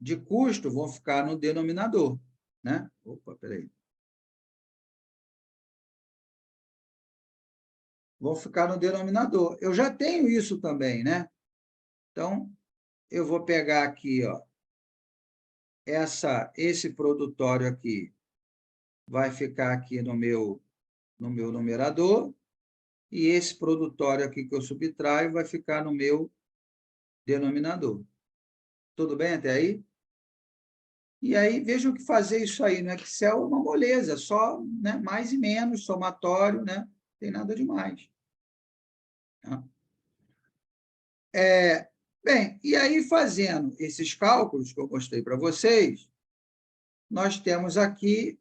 Speaker 1: de custo vão ficar no denominador, né? Opa, peraí. Vão ficar no denominador. Eu já tenho isso também, né? Então, eu vou pegar aqui, ó, esse produtório aqui vai ficar aqui no meu numerador, e esse produtório aqui que eu subtraio vai ficar no meu denominador. Tudo bem até aí? E aí, vejam que fazer isso aí no Excel é uma moleza, só, né, mais e menos, somatório, né? Não tem nada demais. Tá? Bem, e aí, fazendo esses cálculos que eu mostrei para vocês, nós temos aqui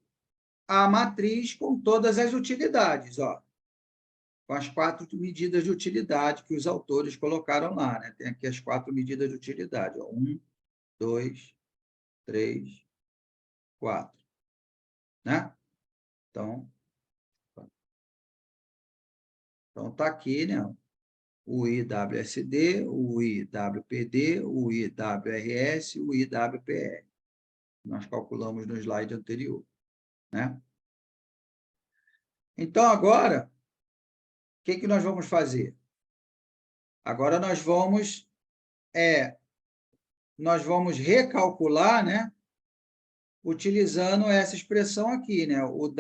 Speaker 1: a matriz com todas as utilidades, ó, com as 4 medidas de utilidade que os autores colocaram lá, né? Tem aqui as 4 medidas de utilidade, ó, 1, 2, 3, 4, né? Então, está aqui, né? O IWSD, o IWPD, o IWRS, o IWPR. Nós calculamos no slide anterior, né? Então, agora, o que nós vamos fazer? Agora nós vamos recalcular, né? Utilizando essa expressão aqui, né? O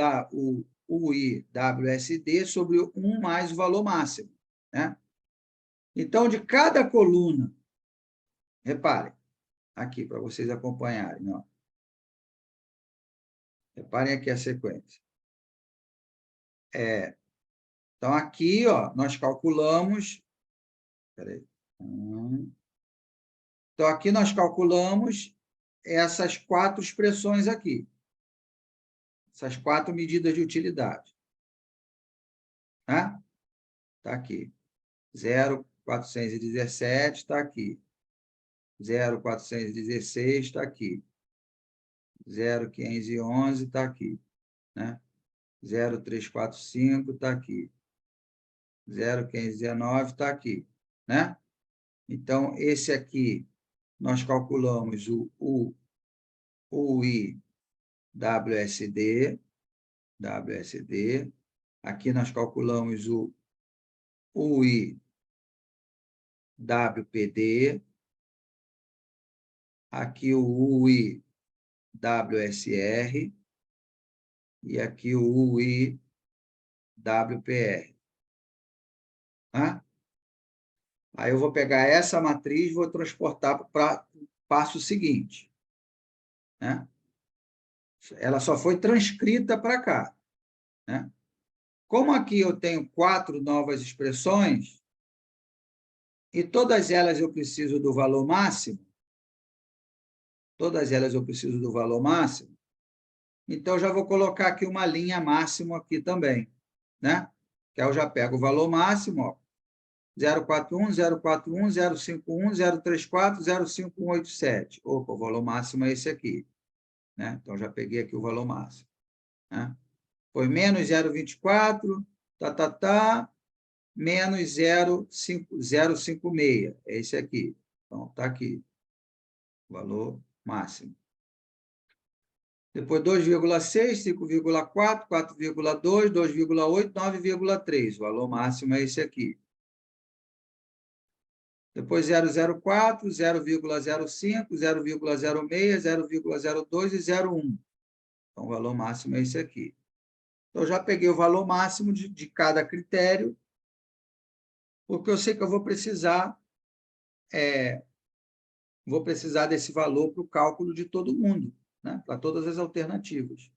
Speaker 1: IWSD sobre 1 mais o valor máximo, né? Então, de cada coluna, reparem, aqui, para vocês acompanharem, ó. Reparem aqui a sequência. Então, aqui, ó, nós calculamos... Peraí. Então, aqui nós calculamos essas 4 expressões aqui. Essas 4 medidas de utilidade. Tá? Está aqui. 0,417 está aqui. 0,416 está aqui. 0,511 está aqui. Né? 0,345 está aqui. 0,519 está aqui. Né? Então, esse aqui, nós calculamos o IWSD. Aqui nós calculamos o IWPD. aqui o UI WSR e aqui o UI WPR. Tá? Aí eu vou pegar essa matriz e vou transportar para o passo seguinte. Né? Ela só foi transcrita para cá. Né? Como aqui eu tenho 4 novas expressões, e todas elas eu preciso do valor máximo, então já vou colocar aqui uma linha máximo aqui também. Né? Que aí eu já pego o valor máximo, ó, 041, 041, 051, 034, 05187. Opa, o valor máximo é esse aqui. Né? Então, já peguei aqui o valor máximo. Né? Foi menos 0,24, menos 0,56. É esse aqui. Então, está aqui. O valor máximo. Depois 2,6, 5,4, 4,2, 2,8, 9,3. O valor máximo é esse aqui. Depois 0,04, 0,05, 0,06, 0,02 e 0,1. Então, o valor máximo é esse aqui. Então, eu já peguei o valor máximo de cada critério, porque eu sei que eu vou precisar desse valor para o cálculo de todo mundo, né? Para todas as alternativas.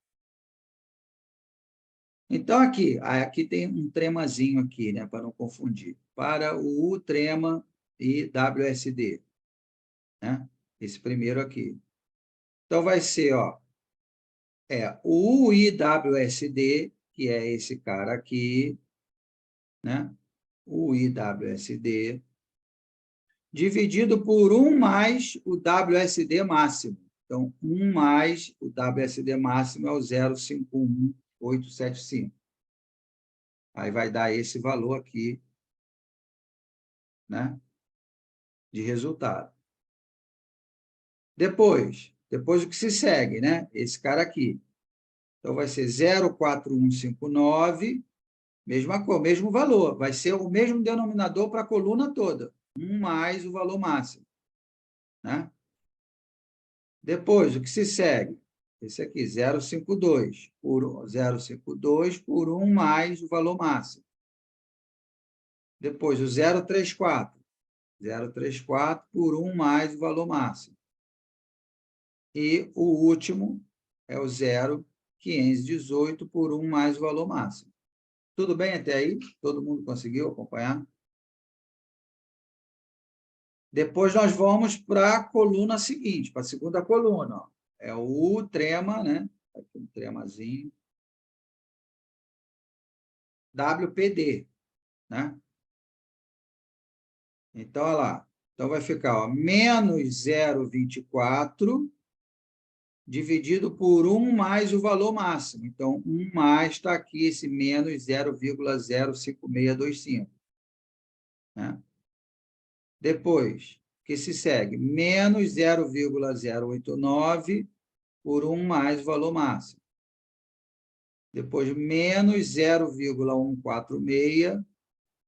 Speaker 1: Então, aqui tem um tremazinho aqui, né? Para não confundir. Para o U-trema e WSD. Né? Esse primeiro aqui. Então, vai ser, ó, o IWSD, que é esse cara aqui, né? O IWSD, dividido por 1 mais o WSD máximo. Então, 1 mais o WSD máximo é o 0,51875. Aí vai dar esse valor aqui, né? De resultado. Depois o que se segue, né? Esse cara aqui. Então, vai ser 04159, mesmo valor. Vai ser o mesmo denominador para a coluna toda. 1 mais o valor máximo. Né? Depois, o que se segue? Esse aqui, 0,52 por 1 mais o valor máximo. Depois, o 0,34 por 1 mais o valor máximo. E o último é o 0,518 por 1 mais o valor máximo. Tudo bem até aí? Todo mundo conseguiu acompanhar? Depois nós vamos para a coluna seguinte, para a segunda coluna. Ó. É o trema, né? Aqui um tremazinho. WPD, né? Então, olha lá. Então, vai ficar ó, menos 0,24 dividido por 1 mais o valor máximo. Então, 1 mais está aqui, esse menos 0,05625. Né? Depois, que se segue? Menos 0,089 por 1 mais o valor máximo. Depois, menos 0,146,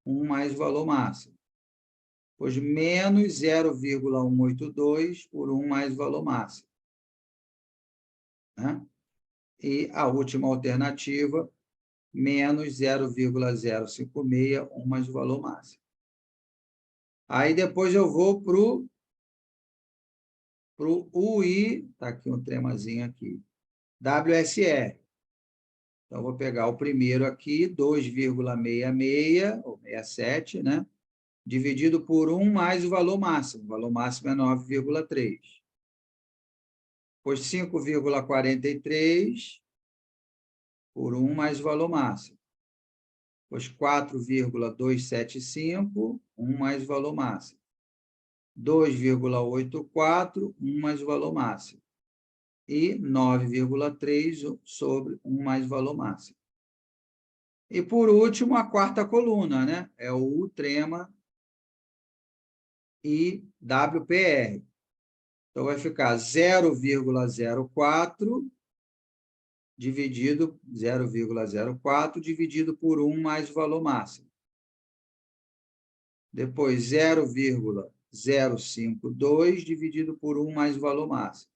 Speaker 1: 1 mais o valor máximo. Depois, menos 0,182 por 1 mais o valor máximo. Né? E a última alternativa, menos 0,056, 1 mais o valor máximo. Aí, depois, eu vou para o UI, está aqui um tremazinho aqui, WSR. Então, vou pegar o primeiro aqui, 2,66, ou 67, né? Dividido por 1 mais o valor máximo. O valor máximo é 9,3. Depois, 5,43 por 1 mais o valor máximo. Depois, 4,275, 1 mais o valor máximo. 2,84, 1 mais o valor máximo. E 9,3 sobre 1 mais o valor máximo. E, por último, a quarta coluna, né? É o U-trema e WPR. Então, vai ficar 0,04 dividido por 1 mais o valor máximo. Depois, 0,052 dividido por 1 mais o valor máximo.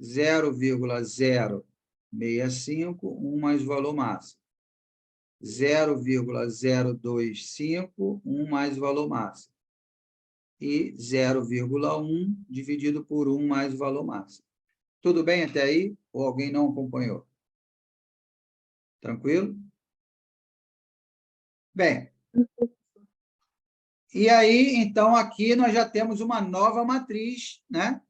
Speaker 1: 0,065, 1 mais o valor máximo. 0,025, 1 mais o valor máximo. E 0,1 dividido por 1 mais o valor máximo. Tudo bem até aí? Ou alguém não acompanhou? Tranquilo? Bem, e aí, então, aqui nós já temos uma nova matriz, né?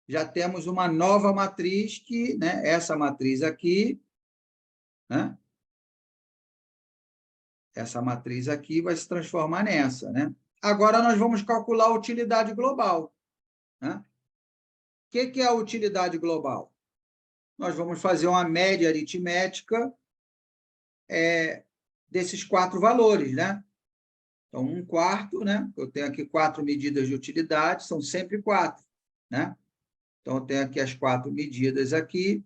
Speaker 1: Já temos uma nova matriz que, né? Essa matriz aqui, né? Essa matriz aqui vai se transformar nessa, né? Agora nós vamos calcular a utilidade global, né? O que é a utilidade global? Nós vamos fazer uma média aritmética desses 4 valores, né? Então, 1/4, né? Eu tenho aqui 4 medidas de utilidade, são sempre 4, né? Então, eu tenho aqui as 4 medidas aqui.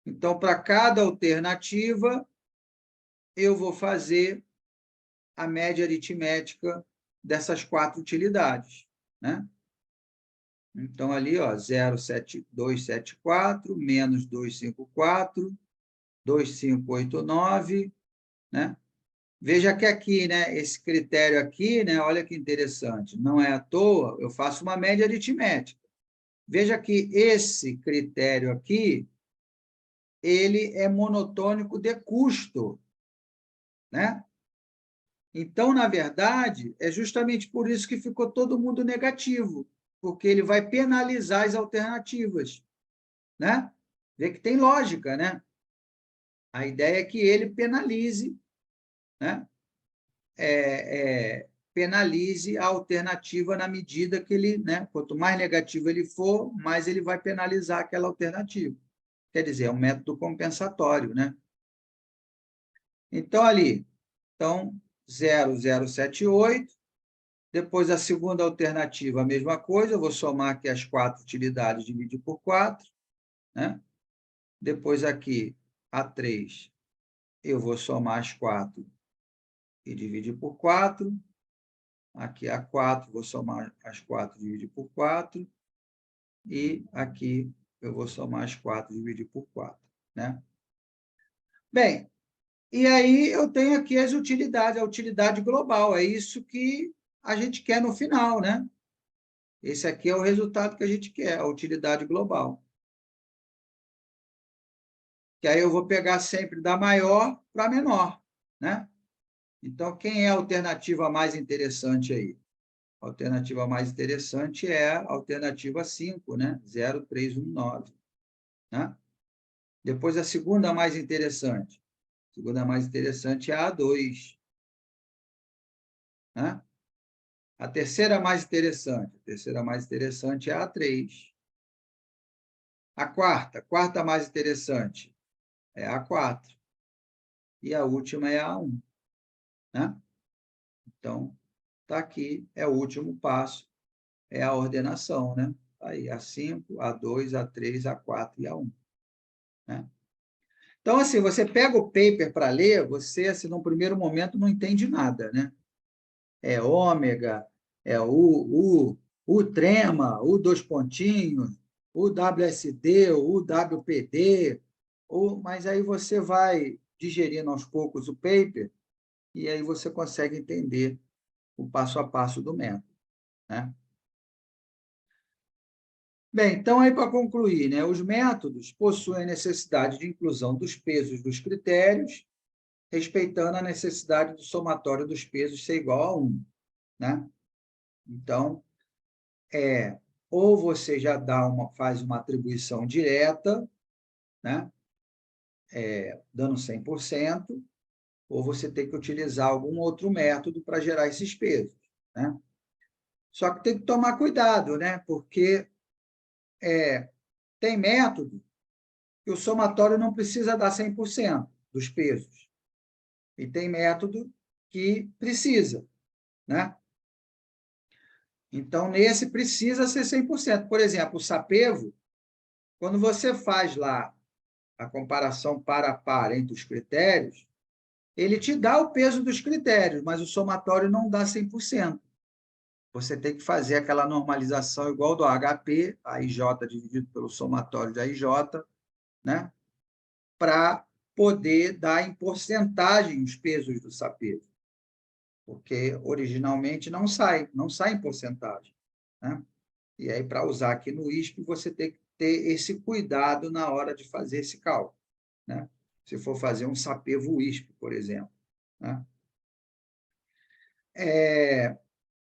Speaker 1: Então, para cada alternativa, eu vou fazer a média aritmética dessas 4 utilidades, né? Então, ali, ó, 0,274 menos 254, 2,589, né? Veja que aqui, né, esse critério aqui, né, olha que interessante, não é à toa, eu faço uma média aritmética. Veja que esse critério aqui, ele é monotônico de custo, né? Então, na verdade, é justamente por isso que ficou todo mundo negativo, porque ele vai penalizar as alternativas, né? Vê que tem lógica, né? A ideia é que ele penalize, né? Penalize a alternativa na medida que ele, né? Quanto mais negativo ele for, mais ele vai penalizar aquela alternativa. Quer dizer, é um método compensatório, né? Então, ali, então, 0,078. Depois, a segunda alternativa, a mesma coisa, eu vou somar aqui as 4 utilidades, dividir por 4, né? Depois, aqui, a 3, eu vou somar as 4 e dividir por 4. Aqui, a 4, vou somar as 4 e dividir por 4. E aqui, eu vou somar as 4 e dividir por 4, né? Bem, e aí eu tenho aqui as utilidades, a utilidade global, é isso que a gente quer no final, né? Esse aqui é o resultado que a gente quer, a utilidade global. Que aí eu vou pegar sempre da maior para a menor, né? Então, quem é a alternativa mais interessante aí? A alternativa mais interessante é a alternativa 5, né? 0,319, né? Depois, a segunda mais interessante. A segunda mais interessante é a 2, né? A terceira mais interessante. A terceira mais interessante é a 3. A quarta mais interessante é a 4. E a última é a 1, né? Então, está aqui, é o último passo, é a ordenação, né? Aí, a 5, a 2, a 3, a 4 e a 1, né? Então, assim, você pega o paper para ler, você, assim, num primeiro momento, não entende nada, né? É ômega, é o trema, o 2 pontinhos, o WSD, o WPD, mas aí você vai digerindo aos poucos o paper e aí você consegue entender o passo a passo do método, né? Bem, então, aí para concluir, né, os métodos possuem a necessidade de inclusão dos pesos dos critérios, respeitando a necessidade do somatório dos pesos ser igual a 1, né? Então, ou você já faz uma atribuição direta, né, dando 100%, ou você tem que utilizar algum outro método para gerar esses pesos, né? Só que tem que tomar cuidado, né? Porque tem método que o somatório não precisa dar 100% dos pesos. E tem método que precisa, né? Então, nesse precisa ser 100%. Por exemplo, o Sapevo, quando você faz lá a comparação par a par entre os critérios, ele te dá o peso dos critérios, mas o somatório não dá 100%. você tem que fazer aquela normalização igual do HP, a IJ dividido pelo somatório da IJ, né? Para poder dar em porcentagem os pesos do sapejo, porque originalmente não sai em porcentagem, né? E aí, para usar aqui no ISP, você tem que ter esse cuidado na hora de fazer esse cálculo, né? Se for fazer um sapevo ISP, por exemplo, né?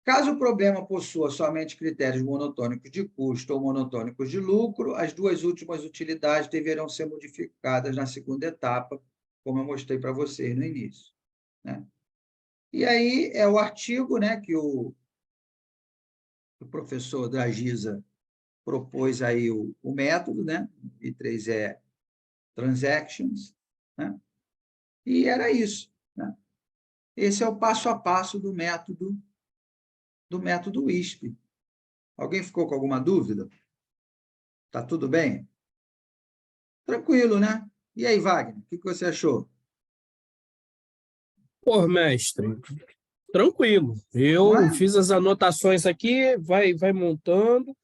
Speaker 1: Caso o problema possua somente critérios monotônicos de custo ou monotônicos de lucro, as duas últimas utilidades deverão ser modificadas na segunda etapa, como eu mostrei para vocês no início, né? E aí é o artigo, né, que o professor Dragisa propôs aí o método, né? I3E Transactions, né? E era isso, né? Esse é o passo a passo do método WISP. Alguém ficou com alguma dúvida? Tá tudo bem? Tranquilo, né? E aí, Wagner, o que você achou?
Speaker 2: Pô, mestre, tranquilo.
Speaker 1: Não
Speaker 2: Eu
Speaker 1: é?
Speaker 2: fiz as anotações aqui, vai montando.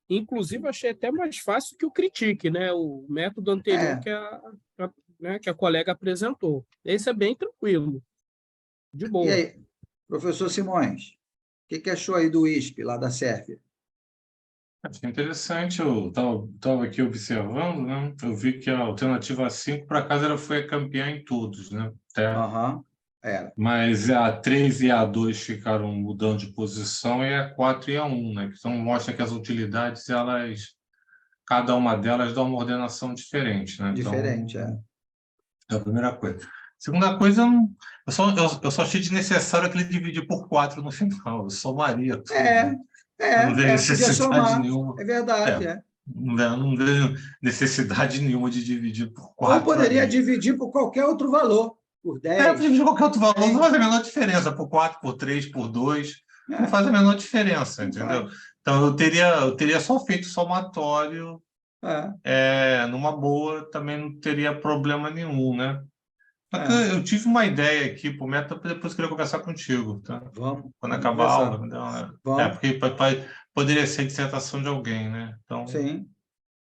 Speaker 2: Inclusive, achei até mais fácil que o Critique, né? O método anterior
Speaker 1: É.
Speaker 2: né, que a colega apresentou. Esse é bem tranquilo, de
Speaker 1: E
Speaker 2: boa.
Speaker 1: aí, professor Simões, o que achou aí do ISP, lá da Sérvia?
Speaker 5: Achei interessante, eu estava aqui observando, né? Eu vi que a alternativa 5, por acaso, ela foi a campeã em todos, né?
Speaker 1: Aham, era.
Speaker 5: Mas a 3 e a 2 ficaram mudando de posição e a 4 e a 1, né? Então mostra que as utilidades, cada uma delas dá uma ordenação diferente, né?
Speaker 1: Diferente, é.
Speaker 5: Então, é a primeira coisa. Segunda coisa, eu só achei desnecessário aquele dividir por 4 no final. Eu somaria tudo, né? Eu não vejo
Speaker 1: Podia
Speaker 5: necessidade
Speaker 1: somar.
Speaker 5: nenhuma.
Speaker 1: É verdade,
Speaker 5: É,
Speaker 1: é.
Speaker 5: não vejo necessidade nenhuma de dividir por
Speaker 1: Ou
Speaker 5: 4
Speaker 1: poderia
Speaker 5: ali.
Speaker 1: dividir por qualquer outro valor, por
Speaker 5: Dividir
Speaker 1: 10.
Speaker 5: qualquer outro valor não
Speaker 1: Hein?
Speaker 5: faz a menor diferença, por 4, por 3, por 2, não
Speaker 1: É,
Speaker 5: faz a menor diferença,
Speaker 1: não
Speaker 5: entendeu?
Speaker 1: faz.
Speaker 5: Então eu teria só feito somatório,
Speaker 1: É,
Speaker 5: numa boa, também não teria problema nenhum, né? Só que
Speaker 1: é.
Speaker 5: eu tive uma ideia aqui, por meta, depois eu queria conversar contigo, tá? Quando
Speaker 1: Vamos
Speaker 5: acabar a aula,
Speaker 1: conversar.
Speaker 5: né?
Speaker 1: Vamos,
Speaker 5: Porque poderia ser dissertação de alguém, né? Então,
Speaker 1: sim,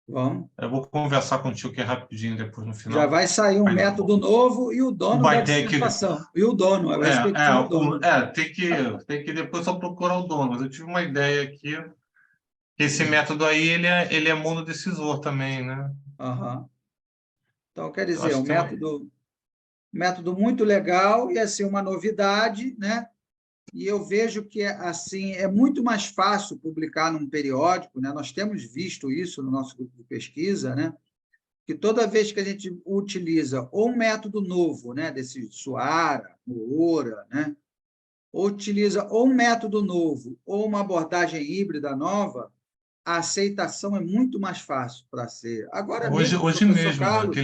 Speaker 1: vamos.
Speaker 5: eu vou conversar contigo aqui rapidinho depois no
Speaker 1: Já
Speaker 5: final.
Speaker 1: vai sair um
Speaker 5: Aí,
Speaker 1: método novo e o dono da
Speaker 5: vai ter que
Speaker 1: dissertação. E o dono, é o respectivo dono.
Speaker 5: tem que depois só procurar o dono, mas eu tive uma ideia aqui. Esse método aí, ele é monodecisor também, né?
Speaker 1: Aham. Então, quer
Speaker 5: Eu
Speaker 1: dizer,
Speaker 5: acho
Speaker 1: um
Speaker 5: que tem uma...
Speaker 1: método muito legal e assim uma novidade, né? E eu vejo que assim é muito mais fácil publicar num periódico, né? Nós temos visto isso no nosso grupo de pesquisa, né? Que toda vez que a gente utiliza ou um método novo, né, desse Suara, Moura, né, ou utiliza ou um método novo ou uma abordagem híbrida nova, a aceitação é muito mais fácil para ser. Agora
Speaker 5: Hoje,
Speaker 1: mesmo, o
Speaker 5: hoje
Speaker 1: professor
Speaker 5: mesmo,
Speaker 1: Carlos,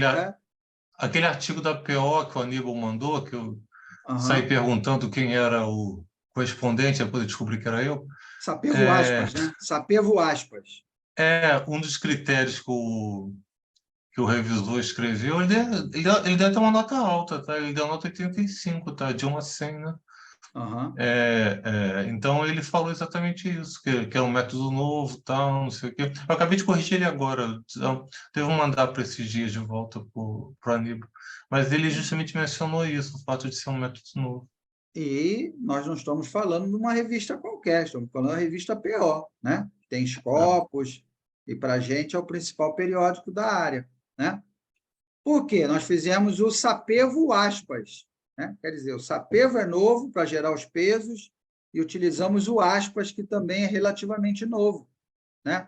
Speaker 5: aquele artigo da PO que o Aníbal mandou, que eu saí
Speaker 1: aham,
Speaker 5: perguntando quem era o correspondente, depois eu descobri que era eu.
Speaker 1: Sapevo
Speaker 5: É,
Speaker 1: aspas, né? Sapevo aspas.
Speaker 5: um dos critérios que o revisor escreveu, ele deve ter uma nota alta, tá? Ele deu nota 85, tá? De 1 a 100, né?
Speaker 1: Aham.
Speaker 5: Então ele falou exatamente isso, que é um método novo, tal, não sei o quê. Eu acabei de corrigir ele agora, então, devo mandar para esses dias de volta para o Aníbal. Mas ele justamente mencionou isso, o fato de ser um método novo.
Speaker 1: E nós não estamos falando de uma revista qualquer, estamos falando da revista PO, né? Tem
Speaker 5: É.
Speaker 1: Scopus, e para a gente é o principal periódico da área, né? Por quê? Nós fizemos o Sapevo aspas, né? Quer dizer, o Sapevo é novo para gerar os pesos e utilizamos o aspas, que também é relativamente novo, né?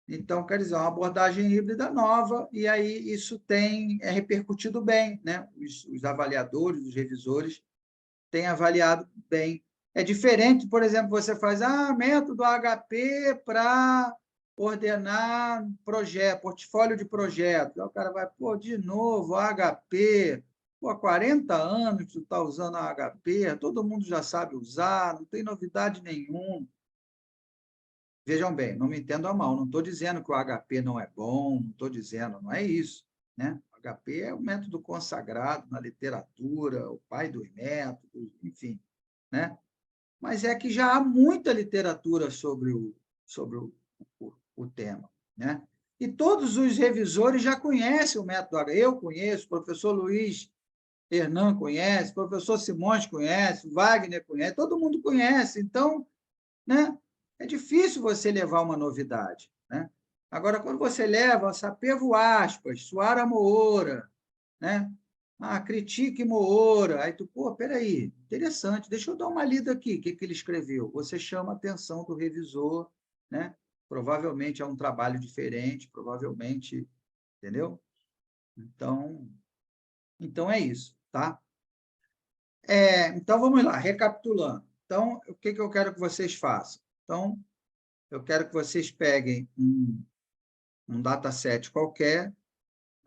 Speaker 1: Então, quer dizer, é uma abordagem híbrida nova, e aí isso é repercutido bem, né? Os avaliadores, os revisores têm avaliado bem. É diferente, por exemplo, você faz método HP para ordenar projeto, portfólio de projetos. Aí o cara vai, de novo, HP. Há 40 anos que tu está usando a HP, todo mundo já sabe usar, não tem novidade nenhuma. Vejam bem, não me entendam a mal, não estou dizendo que o HP não é bom, não estou dizendo, não é isso, né? O HP é um método consagrado na literatura, o pai dos métodos, enfim, né? mas é que já há muita literatura sobre o tema, né? E todos os revisores já conhecem o método H. Eu conheço, o professor Luiz Hernan conhece, o professor Simões conhece, o Wagner conhece, todo mundo conhece. Então, né, é difícil você levar uma novidade, né? Agora, quando você leva Sapêvo Aspas, Suara Moura, né? Critique Moura, aí tu, pô, peraí, interessante, deixa eu dar uma lida aqui, o que ele escreveu? Você chama a atenção do revisor, né? Provavelmente é um trabalho diferente, provavelmente, entendeu? Então é isso, tá? Então, vamos lá, recapitulando. Então, o que eu quero que vocês façam? Então, eu quero que vocês peguem um dataset qualquer,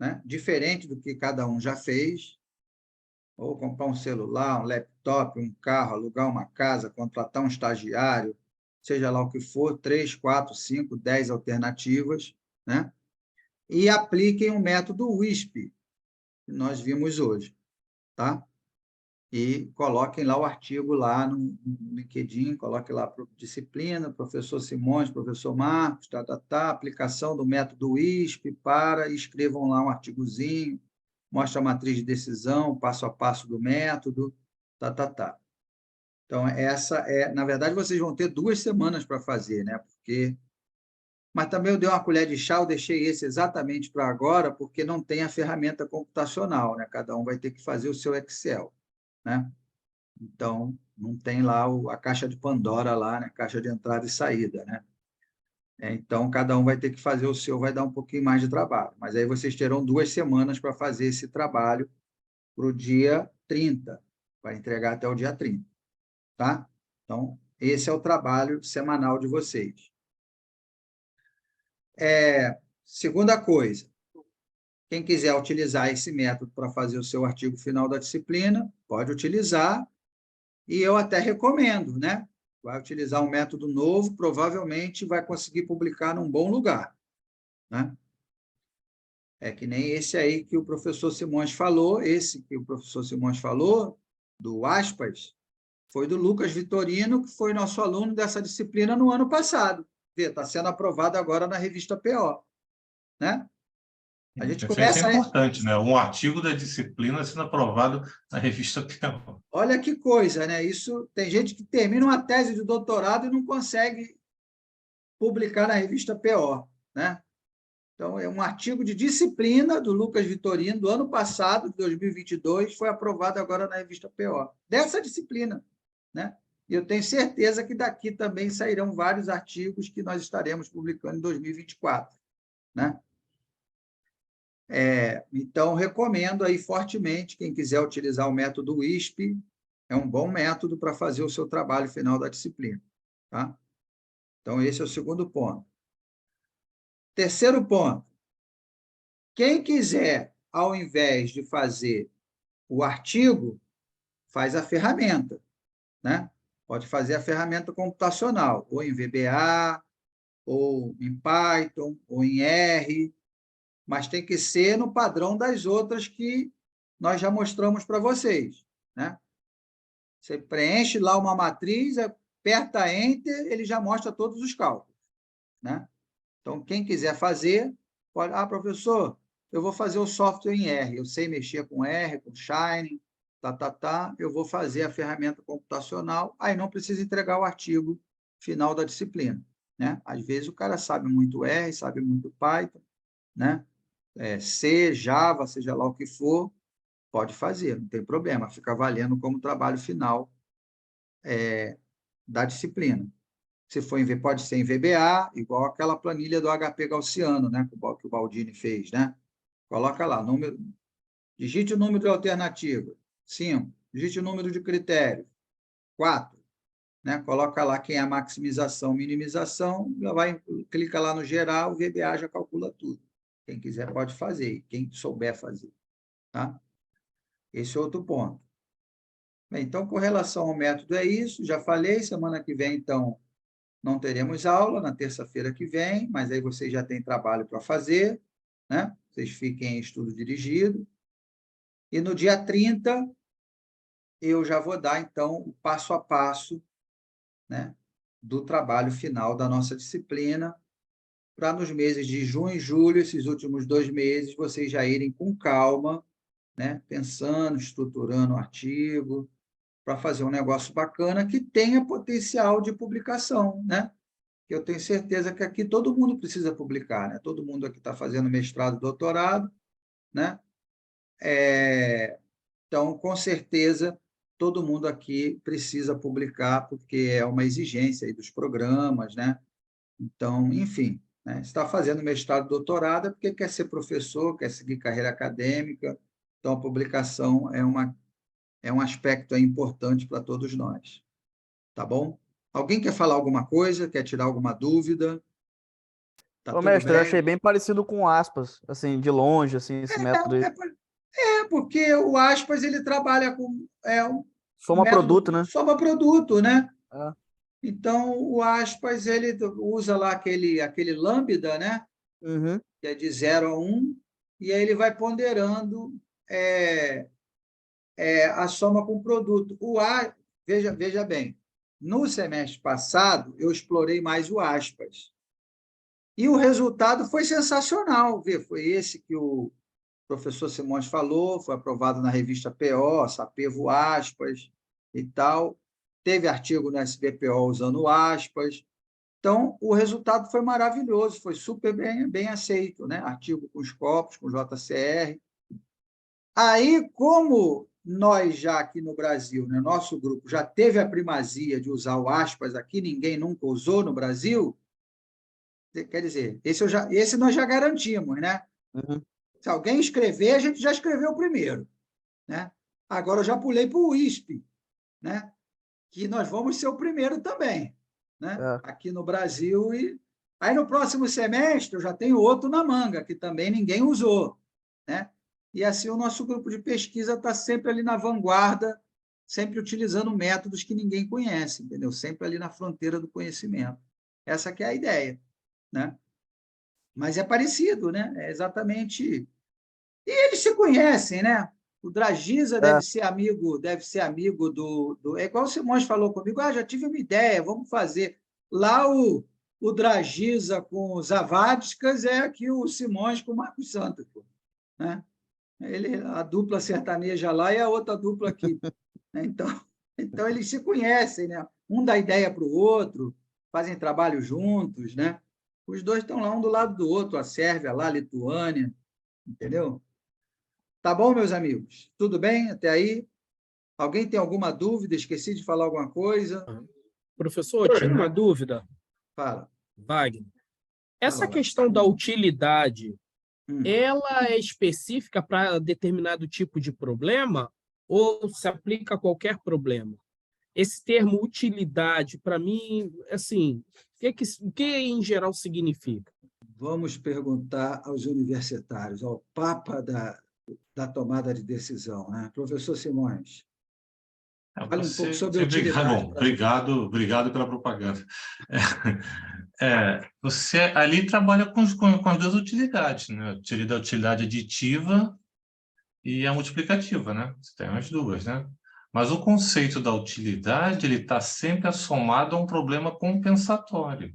Speaker 1: né? Diferente do que cada um já fez, ou comprar um celular, um laptop, um carro, alugar uma casa, contratar um estagiário, seja lá o que for, 3, 4, 5, 10 alternativas, né? E apliquem o método WISP, que nós vimos hoje, tá? E coloquem lá o artigo lá no LinkedIn, coloquem lá para disciplina, professor Simões, professor Marcos, aplicação do método WISP e escrevam lá um artigozinho, mostra a matriz de decisão, passo a passo do método, Então, na verdade, vocês vão ter 2 semanas para fazer, né? Mas também eu dei uma colher de chá, eu deixei esse exatamente para agora, porque não tem a ferramenta computacional, né? Cada um vai ter que fazer o seu Excel, né? Então, não tem lá a caixa de Pandora lá, né? Caixa de entrada e saída, né? Então, cada um vai ter que fazer o seu, vai dar um pouquinho mais de trabalho. Mas aí vocês terão 2 semanas para fazer esse trabalho para o dia 30, vai entregar até o dia 30, tá? Então, esse é o trabalho semanal de vocês. Segunda coisa, quem quiser utilizar esse método para fazer o seu artigo final da disciplina, pode utilizar, e eu até recomendo, né? Vai utilizar um método novo, provavelmente vai conseguir publicar num bom lugar, né? É que nem esse aí que o professor Simões falou, esse que o professor Simões falou, do Aspas, foi do Lucas Vitorino, que foi nosso aluno dessa disciplina no ano passado. Está sendo aprovado agora na revista PO, né? A gente
Speaker 5: Isso
Speaker 1: começa
Speaker 5: é importante, né? Um artigo da disciplina sendo aprovado na revista PO.
Speaker 1: Olha que coisa, né? Isso tem gente que termina uma tese de doutorado e não consegue publicar na revista PO, né? Então, é um artigo de disciplina do Lucas Vitorino, do ano passado, de 2022, foi aprovado agora na revista PO, dessa disciplina, né? E eu tenho certeza que daqui também sairão vários artigos que nós estaremos publicando em 2024, né? Então, recomendo aí fortemente, quem quiser utilizar o método WISP, é um bom método para fazer o seu trabalho final da disciplina, tá? Então, esse é o segundo ponto. Terceiro ponto, quem quiser, ao invés de fazer o artigo, faz a ferramenta, né? Pode fazer a ferramenta computacional, ou em VBA, ou em Python, ou em R, mas tem que ser no padrão das outras que nós já mostramos para vocês, né? Você preenche lá uma matriz, aperta Enter, ele já mostra todos os cálculos, né? Então, quem quiser fazer, pode... professor, eu vou fazer o software em R, eu sei mexer com R, com Shine, eu vou fazer a ferramenta computacional, aí não precisa entregar o artigo final da disciplina, né? Às vezes o cara sabe muito R, sabe muito Python, né? C, Java, seja lá o que for, pode fazer, não tem problema, fica valendo como trabalho final da disciplina. Se for pode ser em VBA, igual aquela planilha do HP Gaussiano, né, que o Baldini fez, né? Coloca lá, digite o número de alternativa, 5, digite o número de critérios, 4, né? Coloca lá quem é a maximização, minimização, clica lá no geral, o VBA já calcula tudo. Quem quiser pode fazer, quem souber fazer, tá? Esse é outro ponto. Bem, então, com relação ao método é isso, já falei, semana que vem, então, não teremos aula, na terça-feira que vem, mas aí vocês já têm trabalho para fazer, né? Vocês fiquem em estudo dirigido. E no dia 30, eu já vou dar, então, o passo a passo né, do trabalho final da nossa disciplina, para nos meses de junho e julho, esses últimos 2 meses, vocês já irem com calma, né, pensando, estruturando o artigo, para fazer um negócio bacana que tenha potencial de publicação, né? Eu tenho certeza que aqui todo mundo precisa publicar, né? Todo mundo aqui está fazendo mestrado, doutorado, né? Então, com certeza, todo mundo aqui precisa publicar, porque é uma exigência aí dos programas, né? Então, enfim, né? Está fazendo mestrado, doutorado, é porque quer ser professor, quer seguir carreira acadêmica. Então, a publicação é um aspecto aí importante para todos nós. Tá bom? Alguém quer falar alguma coisa? Quer tirar alguma dúvida? Tá
Speaker 3: Ô,
Speaker 1: tudo
Speaker 3: mestre, eu
Speaker 1: bem?
Speaker 3: achei bem parecido com aspas, assim, de longe, assim, esse método aí.
Speaker 1: Porque o Aspas ele trabalha com um
Speaker 3: Soma
Speaker 1: método
Speaker 3: produto, né?
Speaker 1: soma-produto, né?
Speaker 3: É.
Speaker 1: Então, o Aspas ele usa lá aquele lambda, né?
Speaker 3: Uhum.
Speaker 1: Que é de 0 a 1, e aí ele vai ponderando a soma com o produto. Veja bem, no semestre passado, eu explorei mais o Aspas. E o resultado foi sensacional. Foi esse que o professor Simões falou, foi aprovado na revista PO, Sapevo Aspas e tal. Teve artigo no SBPO usando aspas. Então, o resultado foi maravilhoso, foi super bem aceito, né? Artigo com Scopus, com JCR. Aí, como nós já aqui no Brasil, né, nosso grupo já teve a primazia de usar o aspas aqui, ninguém nunca usou no Brasil, quer dizer, esse nós já garantimos, né?
Speaker 3: Uhum.
Speaker 1: Se alguém escrever, a gente já escreveu primeiro, né? Agora eu já pulei para o USP, né? Que nós vamos ser o primeiro também, né?
Speaker 3: É.
Speaker 1: Aqui no Brasil. E aí no próximo semestre eu já tenho outro na manga, que também ninguém usou, né? E assim o nosso grupo de pesquisa está sempre ali na vanguarda, sempre utilizando métodos que ninguém conhece, entendeu? Sempre ali na fronteira do conhecimento. Essa que é a ideia, né? Mas é parecido, né? É exatamente. E eles se conhecem, né? O Dragiza
Speaker 3: É.
Speaker 1: deve ser amigo do. É igual o Simões falou comigo, já tive uma ideia, vamos fazer. Lá o Dragiza com os Zavadskas é aqui o Simões com o Marcos Santos, pô, né? A dupla sertaneja lá e a outra dupla aqui, né? Então eles se conhecem, né? Um dá ideia para o outro, fazem trabalho juntos, né? Os dois estão lá um do lado do outro, a Sérvia lá, a Lituânia, entendeu? Tá bom, meus amigos? Tudo bem até aí? Alguém tem alguma dúvida? Esqueci de falar alguma coisa?
Speaker 2: Professor, tira uma dúvida,
Speaker 1: Fala.
Speaker 2: Wagner.
Speaker 1: Fala
Speaker 2: Essa
Speaker 1: lá.
Speaker 2: questão da utilidade,
Speaker 1: Hum.
Speaker 2: ela é específica para determinado tipo de problema ou se aplica a qualquer problema? Esse termo utilidade, para mim, assim, o que em geral significa?
Speaker 1: Vamos perguntar aos universitários, ao papa da tomada de decisão, né? Professor Simões, fale um pouco sobre
Speaker 5: Obrigado,
Speaker 1: utilidade.
Speaker 5: bom, obrigado pela propaganda. Você ali trabalha com as duas utilidades, né? A utilidade aditiva e a multiplicativa, né? Você tem as duas, né? Mas o conceito da utilidade, ele está sempre assomado a um problema compensatório.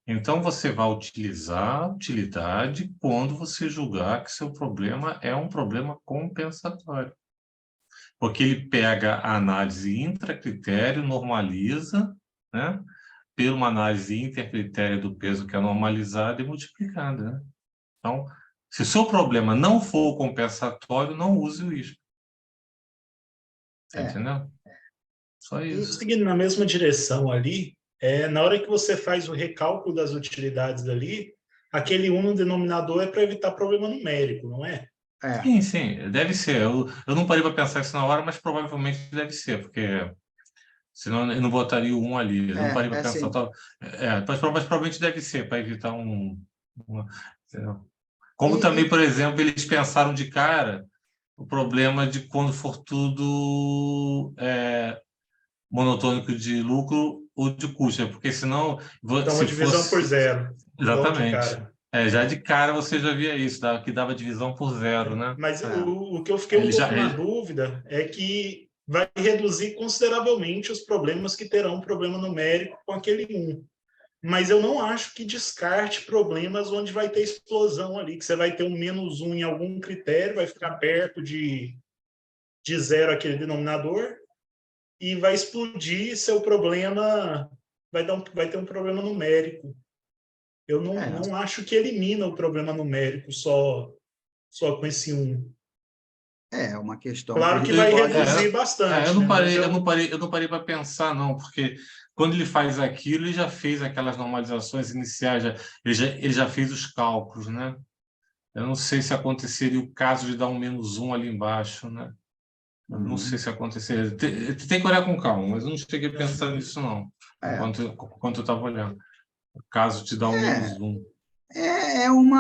Speaker 5: Então, você vai utilizar a utilidade quando você julgar que seu problema é um problema compensatório. Porque ele pega a análise intracritério, normaliza, né? Pela uma análise intercritério do peso que é normalizada e multiplicada, né? Então, se o seu problema não for compensatório, não use o ISP. Entendeu? Só isso.
Speaker 6: Seguindo na mesma direção ali, na hora que você faz o recálculo das utilidades ali, aquele 1 no denominador é para evitar problema numérico, não é?
Speaker 5: Sim, deve ser. Eu não parei para pensar isso na hora, mas provavelmente deve ser, porque senão eu não botaria o 1 ali. Eu não parei para pensar. Mas provavelmente deve ser, para evitar Como também, por exemplo, eles pensaram de cara o problema de quando for tudo monotônico de lucro ou de custo, porque senão...
Speaker 6: Dá uma divisão por zero.
Speaker 5: Exatamente. Já de cara você já via isso, que dava divisão por zero, né?
Speaker 6: Mas o que eu fiquei um pouco na dúvida é que vai reduzir consideravelmente os problemas que terão problema numérico com aquele 1. Mas eu não acho que descarte problemas onde vai ter explosão ali, que você vai ter um -1 em algum critério, vai ficar perto de 0 aquele denominador, e vai explodir seu problema, vai ter um problema numérico. Eu não acho que elimina o problema numérico só com esse 1.
Speaker 1: É uma questão
Speaker 6: Claro
Speaker 1: que
Speaker 6: que
Speaker 1: a gente
Speaker 6: vai
Speaker 1: pode...
Speaker 6: reduzir bastante.
Speaker 5: Eu não
Speaker 6: né? Mas
Speaker 5: parei para pensar, não, porque quando ele faz aquilo, ele já fez aquelas normalizações iniciais, ele já fez os cálculos, né? Eu não sei se aconteceria o caso de dar um -1 ali embaixo, né? Eu não sei se aconteceria. Tem que olhar com calma, mas eu não cheguei a pensar nisso, não, enquanto eu estava olhando. O caso de dar um -1.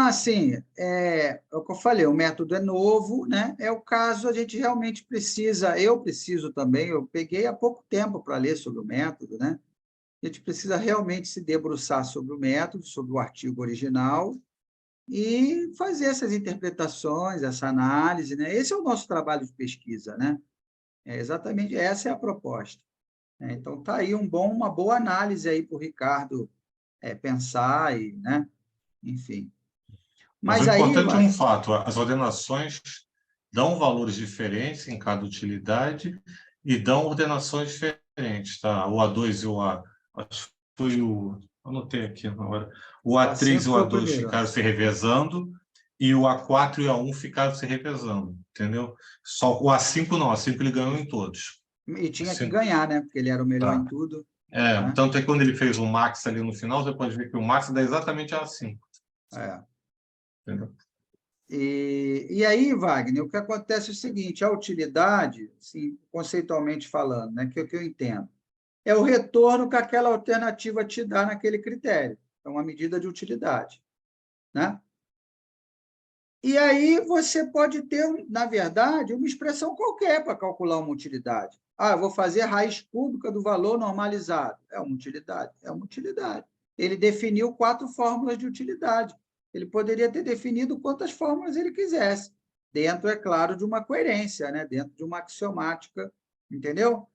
Speaker 1: Assim, é o que eu falei, o método é novo, né? É o caso, a gente realmente precisa, eu preciso também, eu peguei há pouco tempo para ler sobre o método, né? A gente precisa realmente se debruçar sobre o método, sobre o artigo original e fazer essas interpretações, essa análise, né? Esse é o nosso trabalho de pesquisa, né? Exatamente, essa é a proposta. Então, está aí uma boa análise aí para o Ricardo pensar e, né? Enfim.
Speaker 5: Mas o
Speaker 1: Mas aí,
Speaker 5: importante é um fato: as ordenações dão valores diferentes em cada utilidade e dão ordenações diferentes, tá? O A2 e o A... Acho que foi o... Anotei aqui na hora. O A3 e o
Speaker 1: foi o
Speaker 5: A2
Speaker 1: primeiro.
Speaker 5: ficaram se revezando e o A4 e o A1 ficaram se revezando, entendeu? Só o A5 não, o A5 ele ganhou em todos.
Speaker 1: E tinha que
Speaker 5: Assim,
Speaker 1: ganhar, né? Porque ele era o melhor
Speaker 5: tá.
Speaker 1: em tudo. Né?
Speaker 5: Tanto é que quando ele fez o Max ali no final, você pode ver que o Max dá exatamente A5. Entendeu?
Speaker 1: E aí, Wagner, o que acontece é o seguinte: a utilidade, assim, conceitualmente falando, né, que é o que eu entendo, é o retorno que aquela alternativa te dá naquele critério. É uma medida de utilidade. Né? E aí você pode ter, na verdade, uma expressão qualquer para calcular uma utilidade. Eu vou fazer raiz cúbica do valor normalizado. É uma utilidade? É uma utilidade. Ele definiu 4 fórmulas de utilidade. Ele poderia ter definido quantas fórmulas ele quisesse, dentro, é claro, de uma coerência, né? Dentro de uma axiomática, entendeu?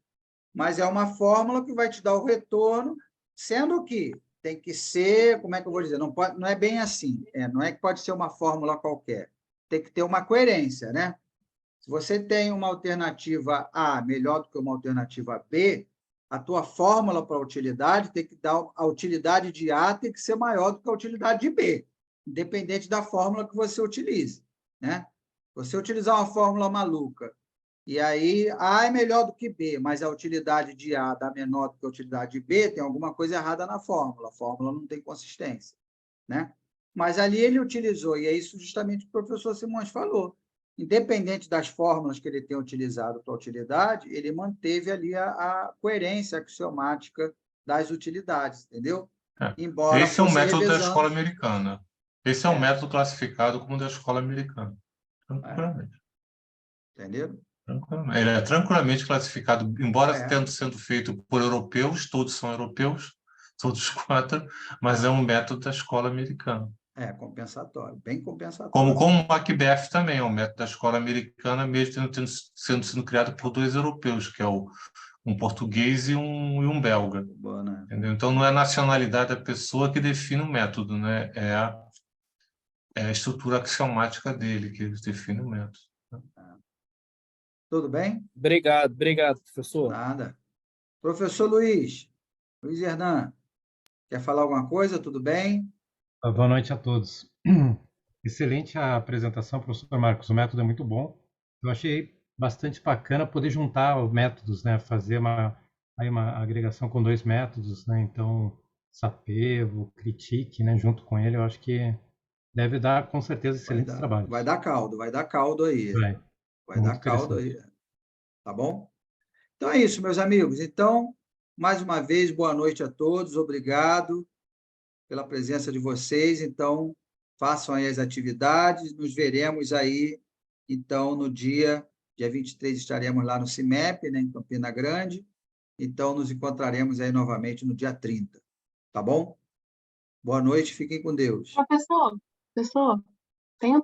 Speaker 1: Mas é uma fórmula que vai te dar o retorno, sendo que tem que ser, como é que eu vou dizer? Não é bem assim, não é que pode ser uma fórmula qualquer, tem que ter uma coerência, né? Se você tem uma alternativa A melhor do que uma alternativa B, a tua fórmula para a utilidade tem que dar, a utilidade de A tem que ser maior do que a utilidade de B, independente da fórmula que você utilize, né? Você utilizar uma fórmula maluca, e aí A é melhor do que B, mas a utilidade de A dá menor do que a utilidade de B, tem alguma coisa errada na fórmula, a fórmula não tem consistência, né? Mas ali ele utilizou, e é isso justamente que o professor Simões falou, independente das fórmulas que ele tenha utilizado para a utilidade, ele manteve ali a coerência axiomática das utilidades, entendeu? Embora
Speaker 5: Esse é o
Speaker 1: fosse
Speaker 5: método da
Speaker 1: revezando.
Speaker 5: escola americana. Esse é o método classificado como da escola americana. Tranquilamente.
Speaker 1: Entendeu?
Speaker 5: Ele é tranquilamente classificado, embora tendo sendo feito por europeus, todos são europeus, todos 4, mas é um método da escola americana.
Speaker 1: Compensatório, bem compensatório.
Speaker 5: Como o Macbeth também é um método da escola americana, mesmo sendo criado por 2 europeus, que é um português e um belga.
Speaker 1: Boa, né?
Speaker 5: Entendeu? Então, não é a nacionalidade da pessoa que define o método, né? É a estrutura axiomática dele que define o método.
Speaker 1: Tudo bem?
Speaker 2: Obrigado, professor.
Speaker 1: Nada. Professor Luiz Hernan, quer falar alguma coisa? Tudo bem?
Speaker 7: Boa noite a todos. Excelente a apresentação, professor Marcos. O método é muito bom. Eu achei bastante bacana poder juntar os métodos, né? Fazer uma agregação com 2 métodos, né? Então, Sapevo, Critique, né? Junto com ele, eu acho que deve dar, com certeza, excelentes trabalhos.
Speaker 1: Vai dar caldo aí. Vai dar caldo aí. Tá bom? Então é isso, meus amigos. Então, mais uma vez, boa noite a todos. Obrigado pela presença de vocês. Então, façam aí as atividades. Nos veremos aí, então, no dia 23, estaremos lá no CIMEP, né, em Campina Grande. Então, nos encontraremos aí novamente no dia 30. Tá bom? Boa noite, fiquem com Deus.
Speaker 4: Professor, tem um